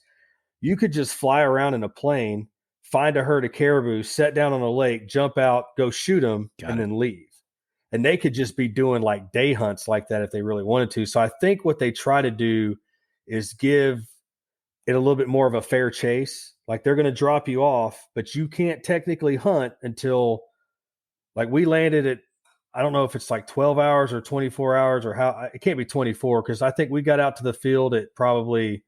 You could just fly around in a plane, find a herd of caribou, set down on a lake, jump out, go shoot them, then leave. And they could just be doing like day hunts like that if they really wanted to. So I think what they try to do is give it a little bit more of a fair chase. Like, they're going to drop you off, but you can't technically hunt until, like, we landed at, I don't know if it's like 12 hours or 24 hours or how. It can't be 24, because I think we got out to the field at probably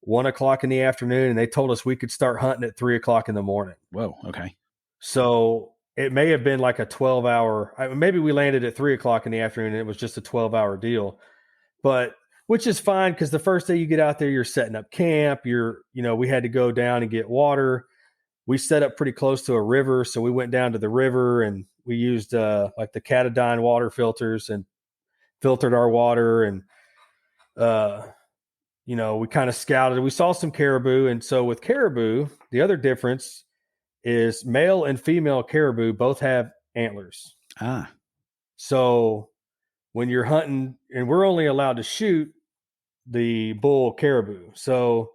1 o'clock in the afternoon, and they told us we could start hunting at 3 o'clock in the morning. Whoa. Okay. So it may have been like a 12-hour, maybe we landed at 3 o'clock in the afternoon and it was just a 12-hour deal, which is fine, because the first day you get out there, you're setting up camp. We had to go down and get water. We set up pretty close to a river. So we went down to the river, and we used like the Catadine water filters and filtered our water. And, we kind of scouted. We saw some caribou. And so with caribou, the other difference is male and female caribou both have antlers. So when you're hunting, and we're only allowed to shoot the bull caribou. So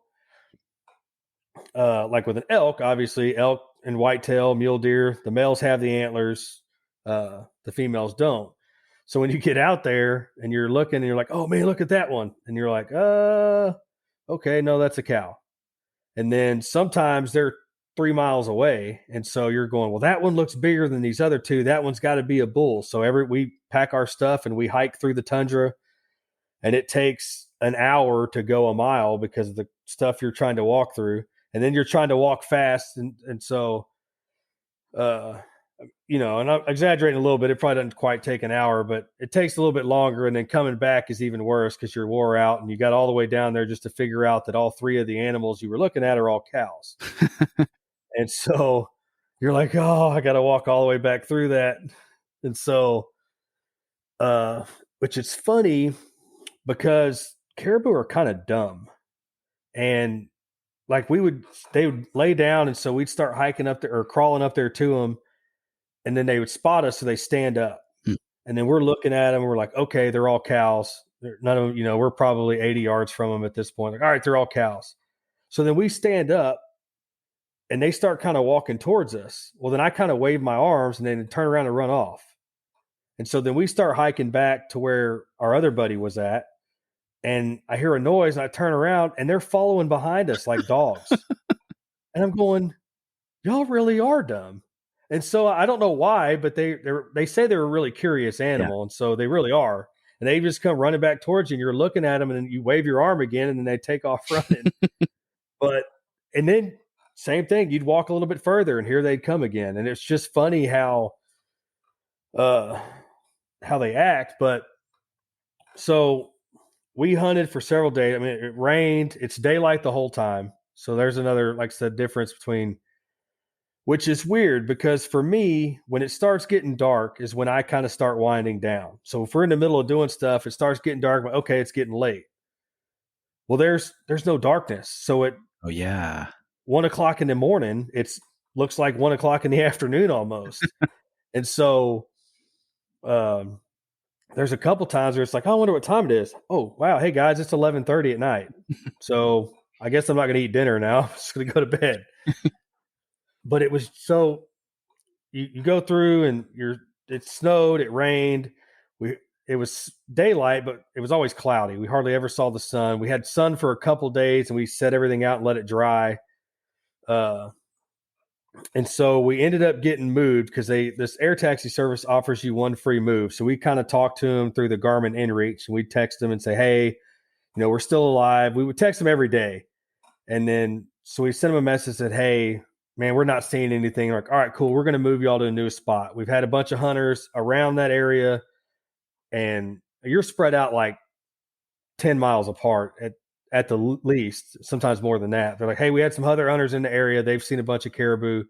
like with an elk, obviously elk and whitetail, mule deer, the males have the antlers, the females don't. So when you get out there and you're looking and you're like, oh man, look at that one. And you're like, okay, no, that's a cow. And then sometimes they're 3 miles away. And so you're going, well, that one looks bigger than these other two. That one's got to be a bull. So we pack our stuff and we hike through the tundra, and it takes an hour to go a mile because of the stuff you're trying to walk through. And then you're trying to walk fast. And so, and I'm exaggerating a little bit. It probably doesn't quite take an hour, but it takes a little bit longer. And then coming back is even worse because you're wore out and you got all the way down there just to figure out that all three of the animals you were looking at are all cows. And so you're like, oh, I got to walk all the way back through that. And so, which is funny because caribou are kind of dumb. And like they would lay down. And so we'd start hiking up there or crawling up there to them. And then they would spot us. So they stand up. And then we're looking at them. We're like, okay, they're all cows. None of them, we're probably 80 yards from them at this point. Like, all right, they're all cows. So then we stand up and they start kind of walking towards us. Well, then I kind of wave my arms and then turn around and run off. And so then we start hiking back to where our other buddy was at. And I hear a noise and I turn around and they're following behind us like dogs. And I'm going, y'all really are dumb. And so I don't know why, but they say they're a really curious animal. Yeah. And so they really are. And they just come running back towards you and you're looking at them and then you wave your arm again and then they take off running. And then same thing, you'd walk a little bit further and here they'd come again. And it's just funny how they act. But so we hunted for several days. I mean, it rained, it's daylight the whole time. So there's another, like I said, difference between, which is weird because for me, when it starts getting dark is when I kind of start winding down. So if we're in the middle of doing stuff, it starts getting dark, but okay, it's getting late. Well, there's no darkness. So at 1 o'clock in the morning, looks like 1 o'clock in the afternoon almost. And so there's a couple times where it's like, oh, I wonder what time it is. Oh, wow. Hey guys, it's 11:30 at night. So I guess I'm not going to eat dinner now. I'm just going to go to bed. But it was so you go through and it snowed, it rained. It was daylight, but it was always cloudy. We hardly ever saw the sun. We had sun for a couple of days and we set everything out and let it dry. And so we ended up getting moved because this air taxi service offers you one free move. So we kind of talked to them through the Garmin InReach and we'd text them and say, hey, we're still alive. We would text them every day. And then, so we sent them a message that, hey, man, we're not seeing anything. We're like, all right, cool. We're going to move y'all to a new spot. We've had a bunch of hunters around that area and you're spread out like 10 miles apart at the least, sometimes more than that. They're like, hey, we had some other hunters in the area. They've seen a bunch of caribou.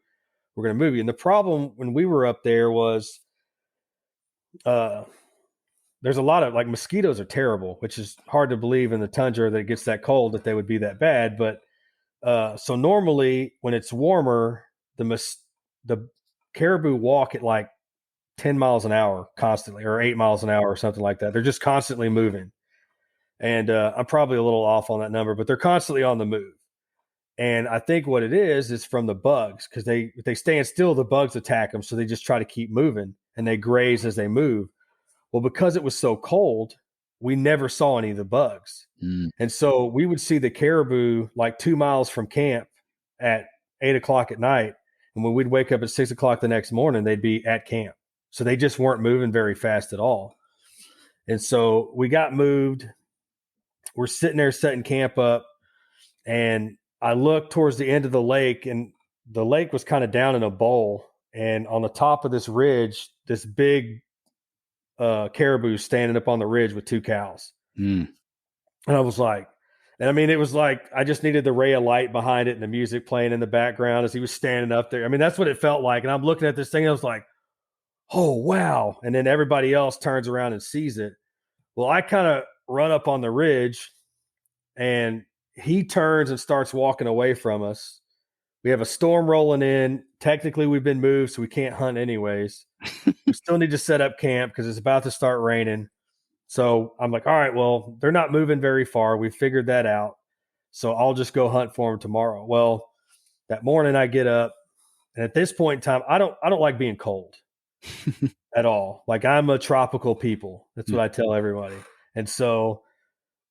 We're going to move you. And the problem when we were up there was there's a lot of like mosquitoes are terrible, which is hard to believe in the tundra that it gets that cold that they would be that bad. But so normally when it's warmer, the caribou walk at like 10 miles an hour constantly or 8 miles an hour or something like that. They're just constantly moving. And I'm probably a little off on that number, but they're constantly on the move. And I think what it is from the bugs because if they stand still, the bugs attack them. So they just try to keep moving and they graze as they move. Well, because it was so cold, we never saw any of the bugs. And so we would see the caribou like 2 miles from camp at 8 o'clock at night. And when we'd wake up at 6 o'clock the next morning, they'd be at camp. So they just weren't moving very fast at all. And so we got moved. We're sitting there setting camp up. And I looked towards the end of the lake and the lake was kind of down in a bowl. And on the top of this ridge, this big caribou standing up on the ridge with 2 cows. And I was like, and I mean, it was like, I just needed the ray of light behind it and the music playing in the background as he was standing up there. I mean, that's what it felt like. And I'm looking at this thing and I was like, oh, wow. And then everybody else turns around and sees it. Well, I kind of run up on the ridge and he turns and starts walking away from us. We have a storm rolling in. Technically, we've been moved, so we can't hunt anyways. We still need to set up camp because it's about to start raining. So I'm like, all right, well, they're not moving very far. We figured that out. So I'll just go hunt for them tomorrow. Well, that morning I get up, and at this point in time, I don't like being cold at all. Like I'm a tropical people. That's what I tell everybody. And so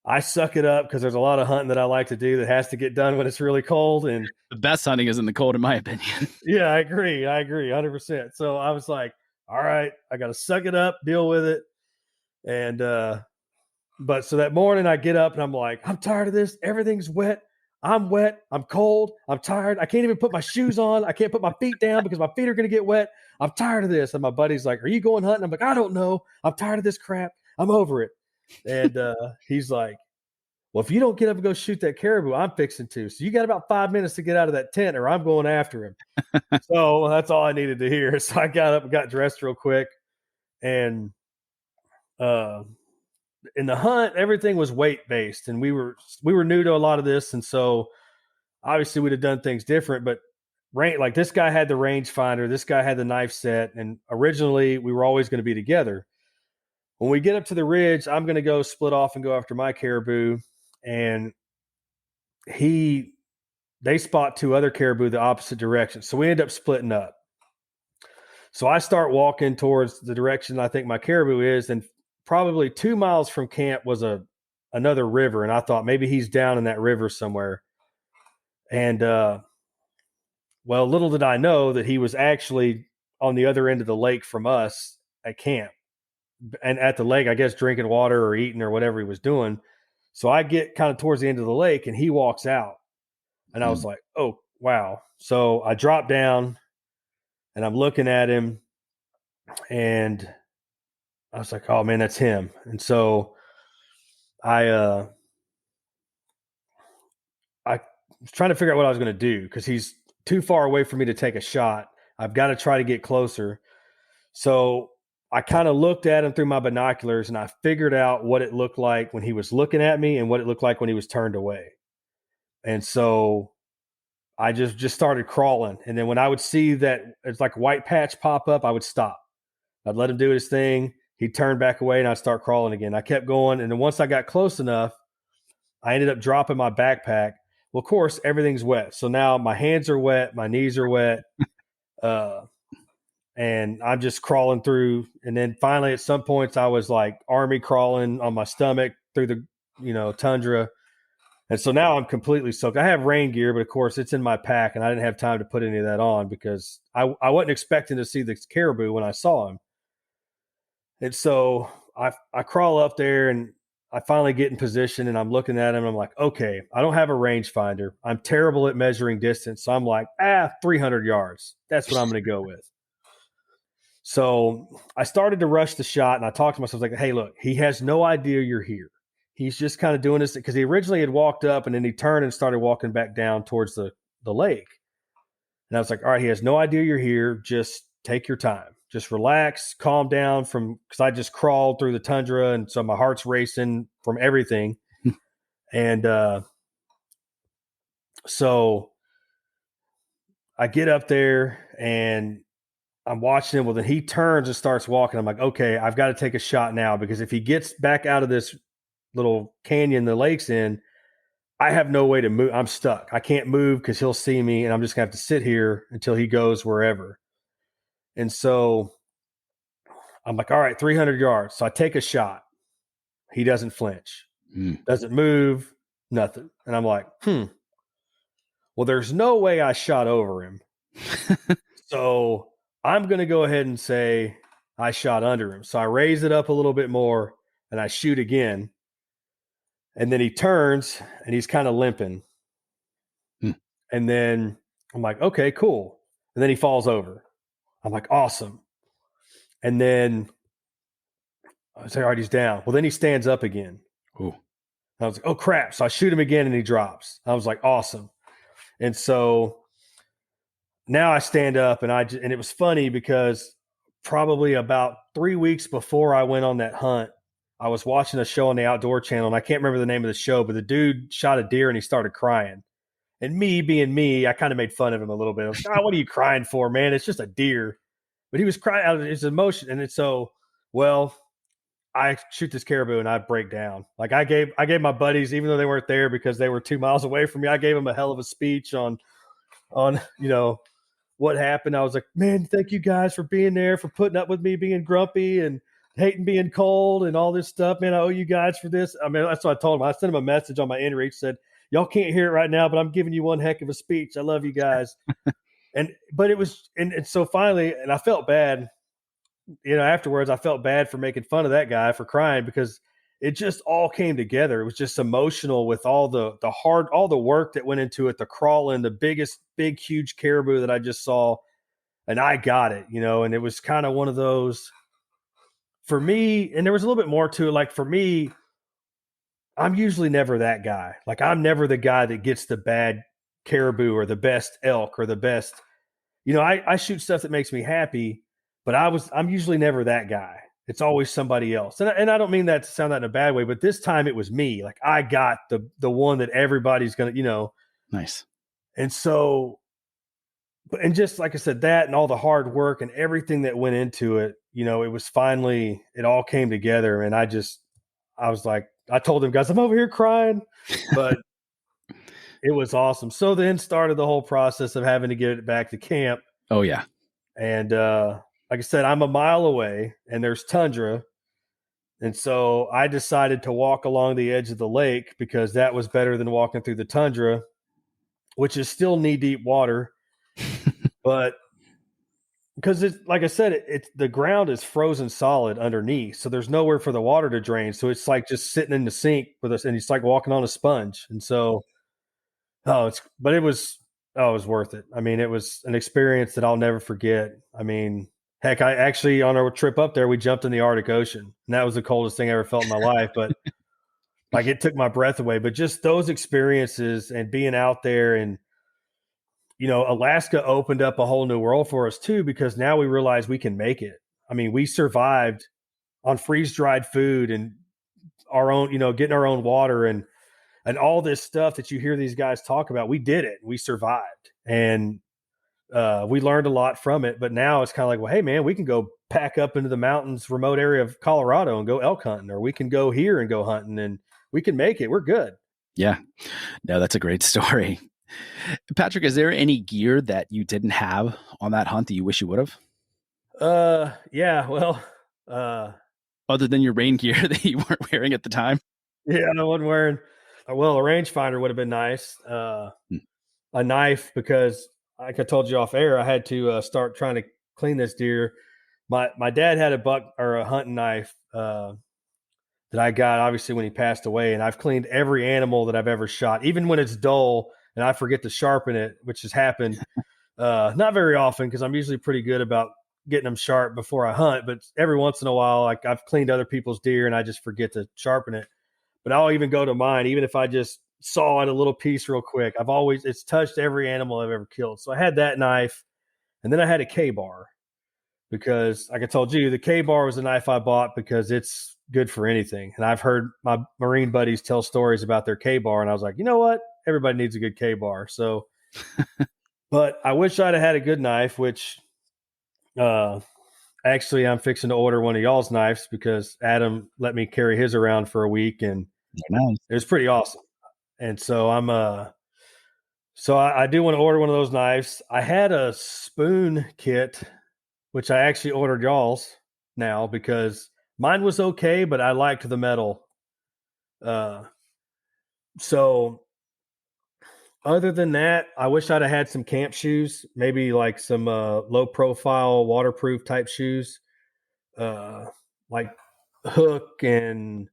I suck it up because there's a lot of hunting that I like to do that has to get done when it's really cold. And the best hunting is in the cold, in my opinion. Yeah, I agree 100%. So I was like, all right, I got to suck it up, deal with it. And, but so that morning I get up and I'm like, I'm tired of this. Everything's wet. I'm wet. I'm cold. I'm tired. I can't even put my shoes on. I can't put my feet down because my feet are going to get wet. I'm tired of this. And my buddy's like, are you going hunting? I'm like, I don't know. I'm tired of this crap. I'm over it. And he's like, well, if you don't get up and go shoot that caribou, I'm fixing to. So you got about 5 minutes to get out of that tent or I'm going after him. So that's all I needed to hear. So I got up and got dressed real quick. And in the hunt, everything was weight based, and we were new to a lot of this, and so obviously we'd have done things different. But like this guy had the rangefinder, this guy had the knife set, and originally we were always going to be together. When we get up to the ridge, I'm going to go split off and go after my caribou, and they spot 2 other caribou the opposite direction, so we end up splitting up. So I start walking towards the direction I think my caribou is, and probably 2 miles from camp was another river, and I thought maybe he's down in that river somewhere. And well, little did I know that he was actually on the other end of the lake from us at camp, and at the lake, I guess, drinking water or eating or whatever he was doing. So I get kind of towards the end of the lake, and he walks out, and I was like, "Oh, wow!" So I drop down, and I'm looking at him, and I was like, "Oh man, that's him." And so I was trying to figure out what I was going to do because he's too far away for me to take a shot. I've got to try to get closer. So I kind of looked at him through my binoculars, and I figured out what it looked like when he was looking at me and what it looked like when he was turned away. And so I just started crawling. And then when I would see that it's like a white patch pop up, I would stop. I'd let him do his thing. He'd turn back away, and I'd start crawling again. I kept going. And then once I got close enough, I ended up dropping my backpack. Well, of course, everything's wet. So now my hands are wet, my knees are wet, and I'm just crawling through. And then finally, at some points, I was like army crawling on my stomach through the tundra. And so now I'm completely soaked. I have rain gear, but of course, it's in my pack, and I didn't have time to put any of that on because I wasn't expecting to see the caribou when I saw him. And so I crawl up there, and I finally get in position, and I'm looking at him. And I'm like, okay, I don't have a rangefinder. I'm terrible at measuring distance. So I'm like, 300 yards. That's what I'm going to go with. So I started to rush the shot, and I talked to myself like, hey, look, he has no idea you're here. He's just kind of doing this because he originally had walked up, and then he turned and started walking back down towards the lake. And I was like, all right, he has no idea you're here. Just take your time. Just relax, calm down because I just crawled through the tundra, and so my heart's racing from everything. And so I get up there, and I'm watching him. Well, then he turns and starts walking. I'm like, okay, I've got to take a shot now because if he gets back out of this little canyon the lake's in, I have no way to move. I'm stuck. I can't move because he'll see me, and I'm just going to have to sit here until he goes wherever. And so I'm like, all right, 300 yards. So I take a shot. He doesn't flinch, doesn't move, nothing. And I'm like, well, there's no way I shot over him. So I'm going to go ahead and say I shot under him. So I raise it up a little bit more, and I shoot again. And then he turns, and he's kind of limping. And then I'm like, okay, cool. And then he falls over. I'm like, awesome. And then I say, all right, he's down. Well, then he stands up again. Ooh. I was like, oh, crap. So I shoot him again, and he drops. I was like, awesome. And so now I stand up, and it was funny because probably about 3 weeks before I went on that hunt, I was watching a show on the Outdoor Channel, and I can't remember the name of the show, but the dude shot a deer, and he started crying. And me being me, I kind of made fun of him a little bit. I was like, what are you crying for, man? It's just a deer. But he was crying out of his emotion. And it's so, well, I shoot this caribou and I break down. Like I gave my buddies, even though they weren't there because they were 2 miles away from me, I gave them a hell of a speech on what happened. I was like, man, thank you guys for being there, for putting up with me being grumpy and hating being cold and all this stuff. Man, I owe you guys for this. I mean, that's what I told them. I sent them a message on my inReach, said, y'all can't hear it right now, but I'm giving you one heck of a speech. I love you guys. But it was, and so finally, and I felt bad, afterwards, I felt bad for making fun of that guy for crying because it just all came together. It was just emotional with all the work that went into it, the crawling, the big, huge caribou that I just saw, and I got it, and it was kind of one of those for me. And there was a little bit more to it. Like for me, I'm usually never that guy. Like I'm never the guy that gets the bad caribou or the best elk or the best, I shoot stuff that makes me happy, but I'm usually never that guy. It's always somebody else. And I don't mean that to sound that in a bad way, but this time it was me. Like I got the one that everybody's going to, Nice. And so, and just like I said, that and all the hard work and everything that went into it, it was finally, it all came together. And I was like, I told them guys, I'm over here crying, but it was awesome. So then started the whole process of having to get it back to camp. Oh yeah. And, like I said, I'm a mile away and there's tundra. And so I decided to walk along the edge of the lake because that was better than walking through the tundra, which is still knee deep water. But because it's like I said, it's the ground is frozen solid underneath. So there's nowhere for the water to drain. So it's like just sitting in the sink with us, and it's like walking on a sponge. And so, it was worth it. I mean, it was an experience that I'll never forget. I mean, heck, I actually, on our trip up there, we jumped in the Arctic Ocean, and that was the coldest thing I ever felt in my life. But like, it took my breath away. But just those experiences and being out there, and Alaska opened up a whole new world for us too, because now we realize we can make it. I mean, we survived on freeze dried food and our own, getting our own water and all this stuff that you hear these guys talk about. We did it. We survived, and we learned a lot from it. But now it's kind of like, well, hey man, we can go pack up into the mountains, remote area of Colorado and go elk hunting, or we can go here and go hunting, and we can make it. We're good. Yeah. No, that's a great story. Patrick, is there any gear that you didn't have on that hunt that you wish you would have? Yeah, well, other than your rain gear that you weren't wearing at the time? Yeah, I wasn't wearing, well, a rangefinder would have been nice. A knife, because like I told you off air, I had to start trying to clean this deer. My dad had a buck or a hunting knife that I got obviously when he passed away, and I've cleaned every animal that I've ever shot, even when it's dull and I forget to sharpen it, which has happened not very often because I'm usually pretty good about getting them sharp before I hunt. But every once in a while, like I've cleaned other people's deer and I just forget to sharpen it. But I'll even go to mine, even if I just saw it a little piece real quick. It's touched every animal I've ever killed. So I had that knife, and then I had a K-bar, because like I told you, the K-bar was a knife I bought because it's good for anything. And I've heard my Marine buddies tell stories about their K-bar, and I was like, you know what? Everybody needs a good K-bar. So, but I wish I'd have had a good knife, which actually I'm fixing to order one of y'all's knives because Adam let me carry his around for a week, and nice. It was pretty awesome. And so I do want to order one of those knives. I had a spoon kit, which I actually ordered y'all's now because mine was okay, but I liked the metal. So other than that, I wish I'd have had some camp shoes, maybe like some low profile, waterproof type shoes, like Hook and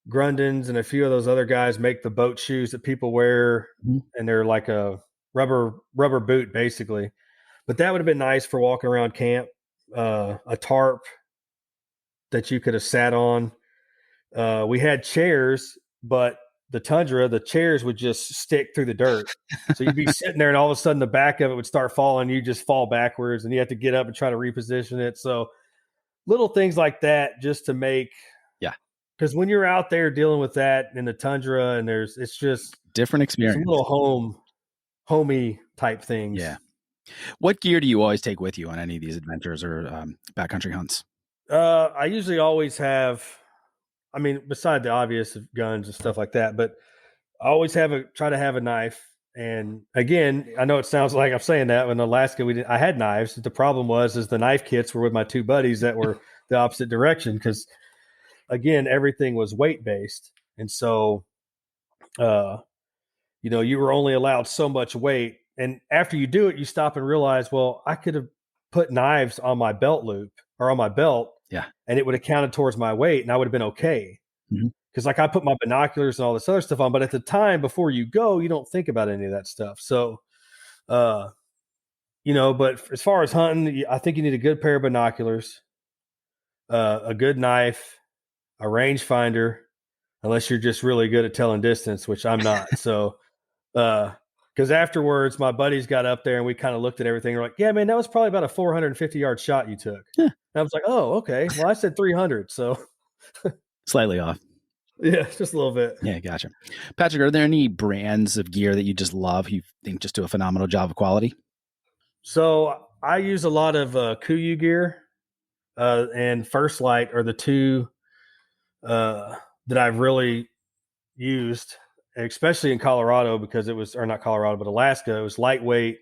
Grundens and a few of those other guys make the boat shoes that people wear, and they're like a rubber boot basically. But that would have been nice for walking around camp. A tarp that you could have sat on. We had chairs, but the tundra, the chairs would just stick through the dirt. So you'd be sitting there and all of a sudden the back of it would start falling. You just fall backwards and you have to get up and try to reposition it. So little things like that just to make, because when you're out there dealing with that in the tundra, and it's just different experience, some little homey type things. Yeah. What gear do you always take with you on any of these adventures or backcountry hunts? I usually always have, I mean, beside the obvious guns and stuff like that, but I always try to have a knife. And again, I know it sounds like I'm saying that, but in Alaska, I had knives. The problem is the knife kits were with my two buddies that were the opposite direction, because again, everything was weight based. And so, you were only allowed so much weight. And after you do it, you stop and realize, well, I could have put knives on my belt loop or on my belt, yeah, and it would have counted towards my weight and I would have been okay. Because like I put my binoculars and all this other stuff on, but at the time before you go, you don't think about any of that stuff. So, but as far as hunting, I think you need a good pair of binoculars, a good knife, a rangefinder, unless you're just really good at telling distance, which I'm not. So, because afterwards, my buddies got up there and we kind of looked at everything. We're like, yeah, man, that was probably about a 450-yard shot you took. Yeah. And I was like, oh, okay. Well, I said 300. So Slightly off. Yeah, just a little bit. Yeah, gotcha. Patrick, are there any brands of gear that you just love, you think just do a phenomenal job of quality? So I use a lot of Kuiu gear and First Light are the two that I've really used, especially in Colorado because it was, or not Colorado, but Alaska. It was lightweight,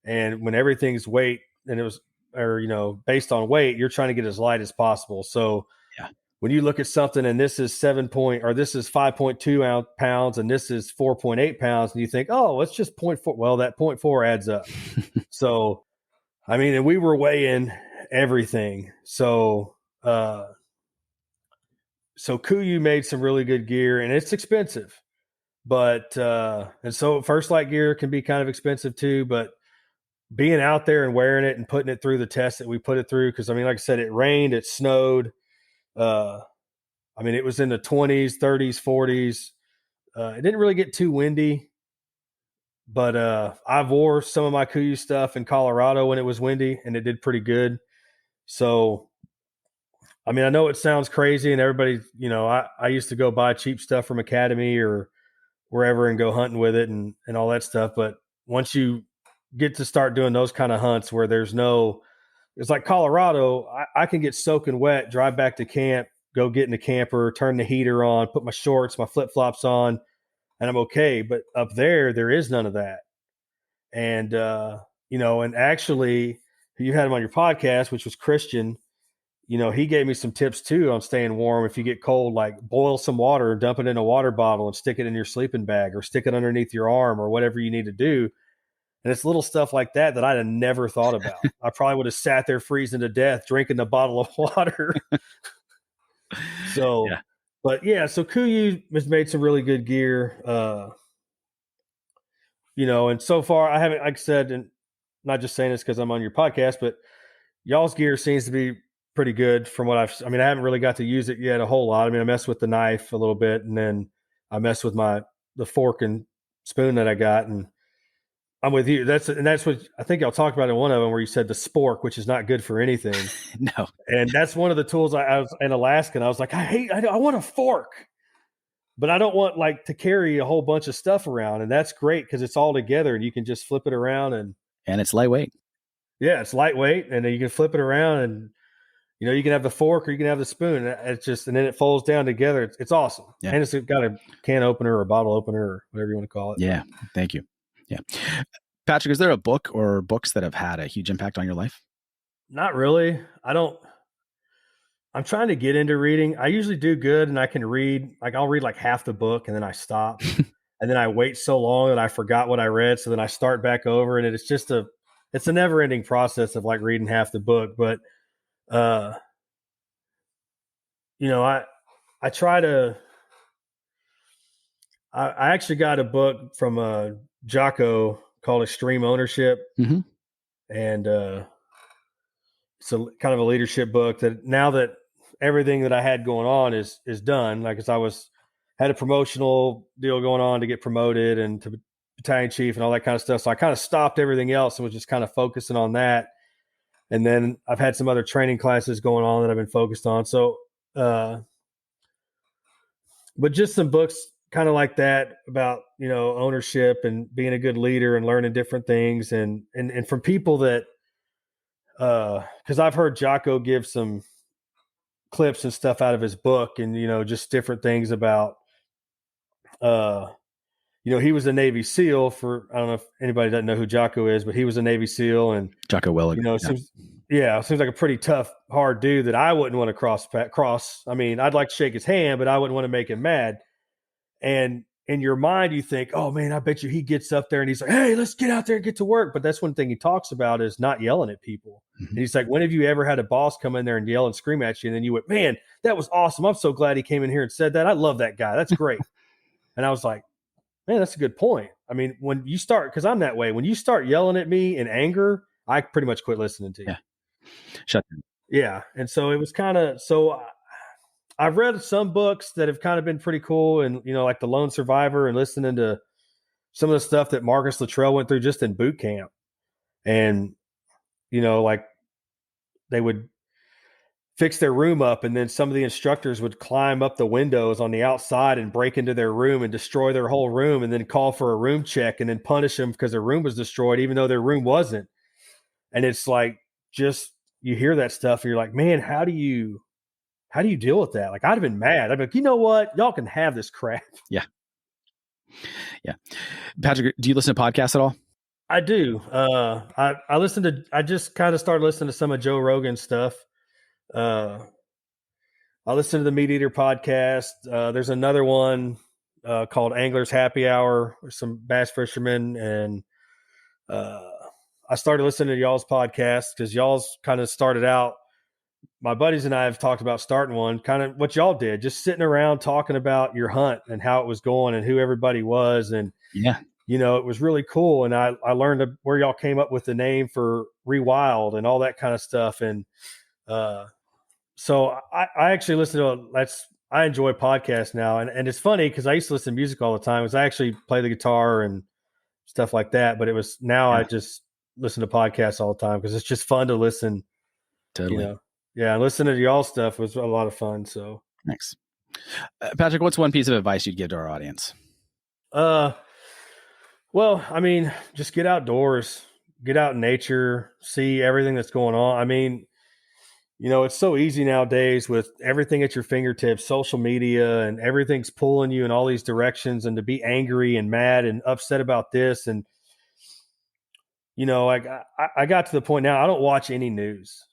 and when everything's weight and it was, or based on weight, you're trying to get as light as possible. So yeah, when you look at something and this is this is 5.2 pounds and this is 4.8 pounds, and you think, oh, it's just 0.4. Well, that 0.4 adds up. So, I mean, and we were weighing everything. So, Kuiu made some really good gear, and it's expensive, but and so First Light gear can be kind of expensive too. But being out there and wearing it and putting it through the test that we put it through, because I mean, like I said, it rained, it snowed. I mean, it was in the 20s, 30s, 40s. It didn't really get too windy, but I wore some of my Kuiu stuff in Colorado when it was windy, and it did pretty good. So, I mean, I know it sounds crazy, and everybody, I used to go buy cheap stuff from Academy or wherever and go hunting with it and all that stuff. But once you get to start doing those kind of hunts where it's like Colorado, I can get soaking wet, drive back to camp, go get in the camper, turn the heater on, put my shorts, my flip-flops on, and I'm okay. But up there is none of that. And, and actually you had him on your podcast, which was Christian. He gave me some tips too on staying warm. If you get cold, like boil some water, dump it in a water bottle and stick it in your sleeping bag or stick it underneath your arm or whatever you need to do. And it's little stuff like that I'd have never thought about. I probably would have sat there freezing to death, drinking the bottle of water. So, yeah. But yeah, so Kuiu has made some really good gear. And so far I haven't, like I said, and not just saying this because I'm on your podcast, but y'all's gear seems to be pretty good from what I haven't really got to use it yet a whole lot. I mean, I messed with the knife a little bit, and then I messed with the fork and spoon that I got, and I'm with you. That's what I think y'all talked about in one of them where you said the spork, which is not good for anything. No. And that's one of the tools I was in Alaska, and I was like, I want a fork, but I don't want like to carry a whole bunch of stuff around. And that's great because it's all together and you can just flip it around and it's lightweight. Yeah, it's lightweight, and then you can flip it around and you can have the fork or you can have the spoon. It's just, and then it folds down together. It's awesome. Yeah. And it's got a can opener or a bottle opener or whatever you want to call it. Yeah. Thank you. Yeah. Patrick, is there a book or books that have had a huge impact on your life? Not really. I'm trying to get into reading. I usually do good and I can read, like I'll read like half the book and then I stop and then I wait so long that I forgot what I read. So then I start back over, and it's just it's a never ending process of like reading half the book. But, I try to, I actually got a book from Jocko called Extreme Ownership. Mm-hmm. And it's a kind of a leadership book that now that everything that I had going on is done, like as I had a promotional deal going on to get promoted and to battalion chief and all that kind of stuff. So I kind of stopped everything else and was just kind of focusing on that. And then I've had some other training classes going on that I've been focused on. So, but just some books kind of like that about, ownership and being a good leader and learning different things and from people that, cause I've heard Jocko give some clips and stuff out of his book and, just different things about, he was a Navy SEAL I don't know if anybody doesn't know who Jocko is, but he was a Navy SEAL and Jocko Willig. Seems like a pretty tough, hard dude that I wouldn't want to cross. I mean, I'd like to shake his hand, but I wouldn't want to make him mad. And in your mind, you think, oh man, I bet you he gets up there and he's like, hey, let's get out there and get to work. But that's one thing he talks about is not yelling at people. Mhm. And he's like, when have you ever had a boss come in there and yell and scream at you? And then you went, man, that was awesome. I'm so glad he came in here and said that. I love that guy. That's great. And I was like, man, that's a good point. I mean, when you start, because I'm that way, when you start yelling at me in anger, I pretty much quit listening to you. Yeah. Shut down. Yeah. And so it was kind of, so I've read some books that have kind of been pretty cool, and, you know, like The Lone Survivor, and listening to some of the stuff that Marcus Luttrell went through just in boot camp. And, you know, like they would fix their room up, and then some of the instructors would climb up the windows on the outside and break into their room and destroy their whole room, and then call for a room check and then punish them because their room was destroyed, even though their room wasn't. And it's like, just, you hear that stuff and you're like, man, how do you deal with that? Like, I'd have been mad. I'd be like, you know what? Y'all can have this crap. Yeah. Yeah. Patrick, do you listen to podcasts at all? I do. I just kind of started listening to some of Joe Rogan's stuff. I listen to the Meat Eater podcast. There's another one called Anglers Happy Hour with some bass fishermen. And I started listening to y'all's podcast because y'all's kind of started out. My buddies and I have talked about starting one, kind of what y'all did, just sitting around talking about your hunt and how it was going and who everybody was. And, yeah, you know, it was really cool. And I learned where y'all came up with the name for Rewild and all that kind of stuff. And so I actually listen to I enjoy podcasts now. And it's funny because I used to listen to music all the time, because I actually play the guitar and stuff like that. But it was now I just listen to podcasts all the time because it's just fun to listen. Totally. You know? Yeah, listening to y'all stuff was a lot of fun. So thanks. Patrick, what's one piece of advice you'd give to our audience? Well, I mean, just get outdoors, get out in nature, see everything that's going on. I mean, you know, it's so easy nowadays with everything at your fingertips, social media, and everything's pulling you in all these directions, and to be angry and mad and upset about this. And, you know, like I got to the point now, I don't watch any news.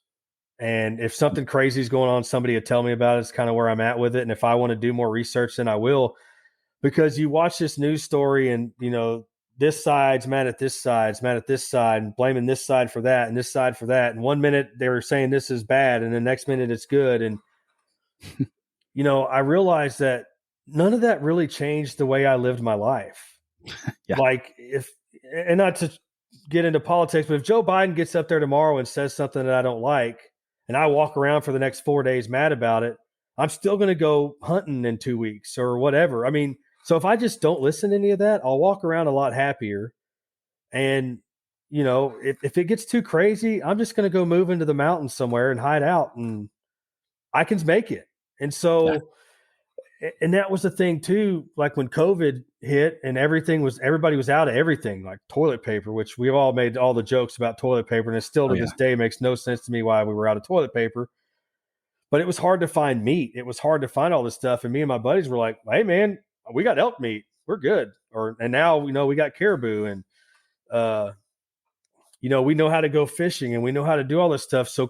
And if something crazy is going on, somebody will tell me about it. It's kind of where I'm at with it. And if I want to do more research, then I will, because you watch this news story and, you know, this side's mad at this side's mad at this side and blaming this side for that and this side for that. And 1 minute they were saying this is bad, and the next minute it's good. And, you know, I realized that none of that really changed the way I lived my life. Yeah. Like, and not to get into politics, but if Joe Biden gets up there tomorrow and says something that I don't like, and I walk around for the next 4 days mad about it, I'm still going to go hunting in 2 weeks or whatever. I mean, so if I just don't listen to any of that, I'll walk around a lot happier. And, you know, if it gets too crazy, I'm just going to go move into the mountains somewhere and hide out, and I can make it. And so, and that was the thing too, like when COVID hit and everybody was out of everything, like toilet paper, which we've all made all the jokes about toilet paper. And it still to this day makes no sense to me why we were out of toilet paper. But it was hard to find meat. It was hard to find all this stuff. And me and my buddies were like, hey man, we got elk meat. We're good. And now we know we got caribou, and, you know, we know how to go fishing and we know how to do all this stuff. So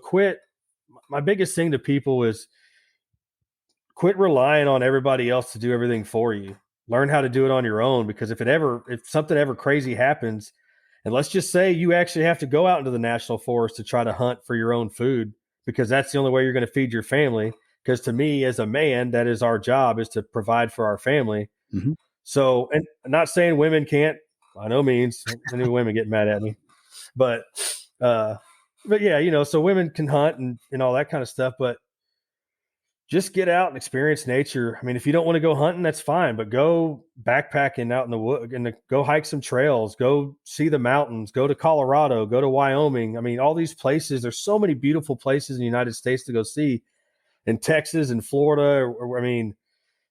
my biggest thing to people is quit relying on everybody else to do everything for you. Learn how to do it on your own, because if something ever crazy happens, and let's just say you actually have to go out into the national forest to try to hunt for your own food, because that's the only way you're going to feed your family. Because to me, as a man, that is our job, is to provide for our family. Mm-hmm. So, and I'm not saying women can't, by no means. Any women get mad at me, but yeah, you know, so women can hunt and all that kind of stuff, but just get out and experience nature. I mean, if you don't want to go hunting, that's fine, but go backpacking out in the wood and go hike some trails, go see the mountains, go to Colorado, go to Wyoming. I mean, all these places, there's so many beautiful places in the United States to go see, in Texas and Florida. I mean,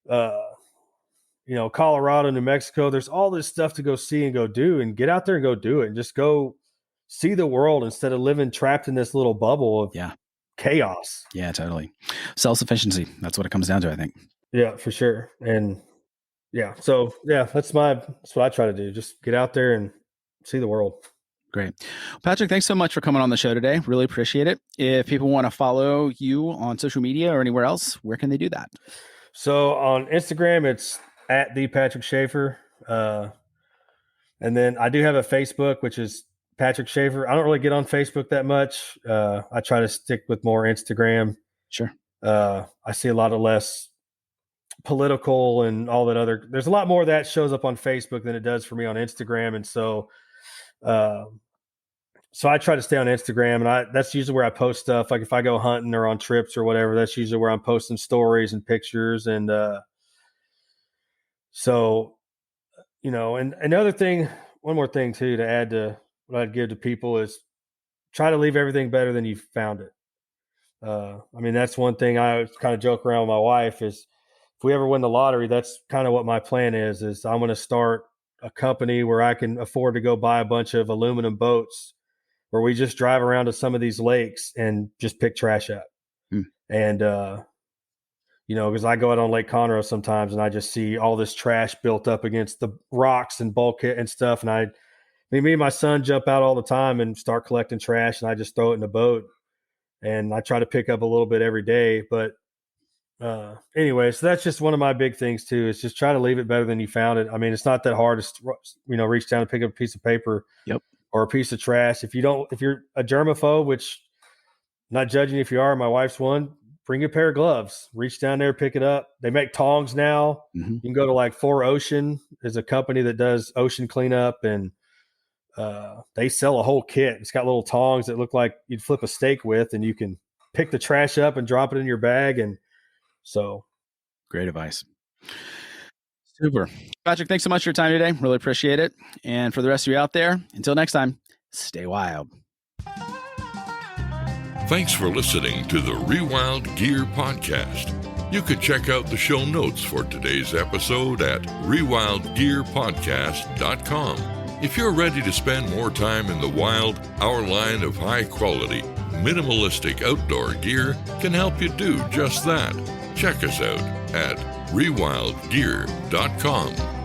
you know, Colorado, New Mexico, there's all this stuff to go see and go do, and get out there and go do it and just go see the world instead of living trapped in this little bubble of chaos. Yeah, totally. Self-sufficiency. That's what it comes down to, I think. Yeah, for sure. And yeah, so yeah, that's what I try to do. Just get out there and see the world. Great. Patrick, thanks so much for coming on the show today. Really appreciate it. If people want to follow you on social media or anywhere else, where can they do that? So on Instagram, it's at the Patrick Schaefer. And then I do have a Facebook, which is Patrick Schaefer. I don't really get on Facebook that much. I try to stick with more Instagram. Sure. I see a lot of less political and all that other. There's a lot more of that shows up on Facebook than it does for me on Instagram, and so I try to stay on Instagram, and that's usually where I post stuff. Like if I go hunting or on trips or whatever, that's usually where I'm posting stories and pictures, and so. And another thing, one more thing too, to add to what I'd give to people is try to leave everything better than you found it. That's one thing I kind of joke around with my wife is if we ever win the lottery, that's kind of what my plan is I'm going to start a company where I can afford to go buy a bunch of aluminum boats where we just drive around to some of these lakes and just pick trash up. And, because I go out on Lake Conroe sometimes and I just see all this trash built up against the rocks and bulkhead and stuff. And me and my son jump out all the time and start collecting trash, and I just throw it in the boat. And I try to pick up a little bit every day. But anyway, so that's just one of my big things too, is just try to leave it better than you found it. I mean, it's not that hard to, reach down and pick up a piece of paper or a piece of trash. If you're a germaphobe, which I'm not judging if you are, my wife's one, bring a pair of gloves, reach down there, pick it up. They make tongs now. You can go to like 4 Ocean. There's a company that does ocean cleanup, and they sell a whole kit. It's got little tongs that look like you'd flip a steak with, and you can pick the trash up and drop it in your bag. And so great advice. Super. Patrick, thanks so much for your time today. Really appreciate it. And for the rest of you out there, until next time, stay wild. Thanks for listening to the Rewild Gear Podcast. You can check out the show notes for today's episode at rewildgearpodcast.com. If you're ready to spend more time in the wild, our line of high-quality, minimalistic outdoor gear can help you do just that. Check us out at rewildgear.com.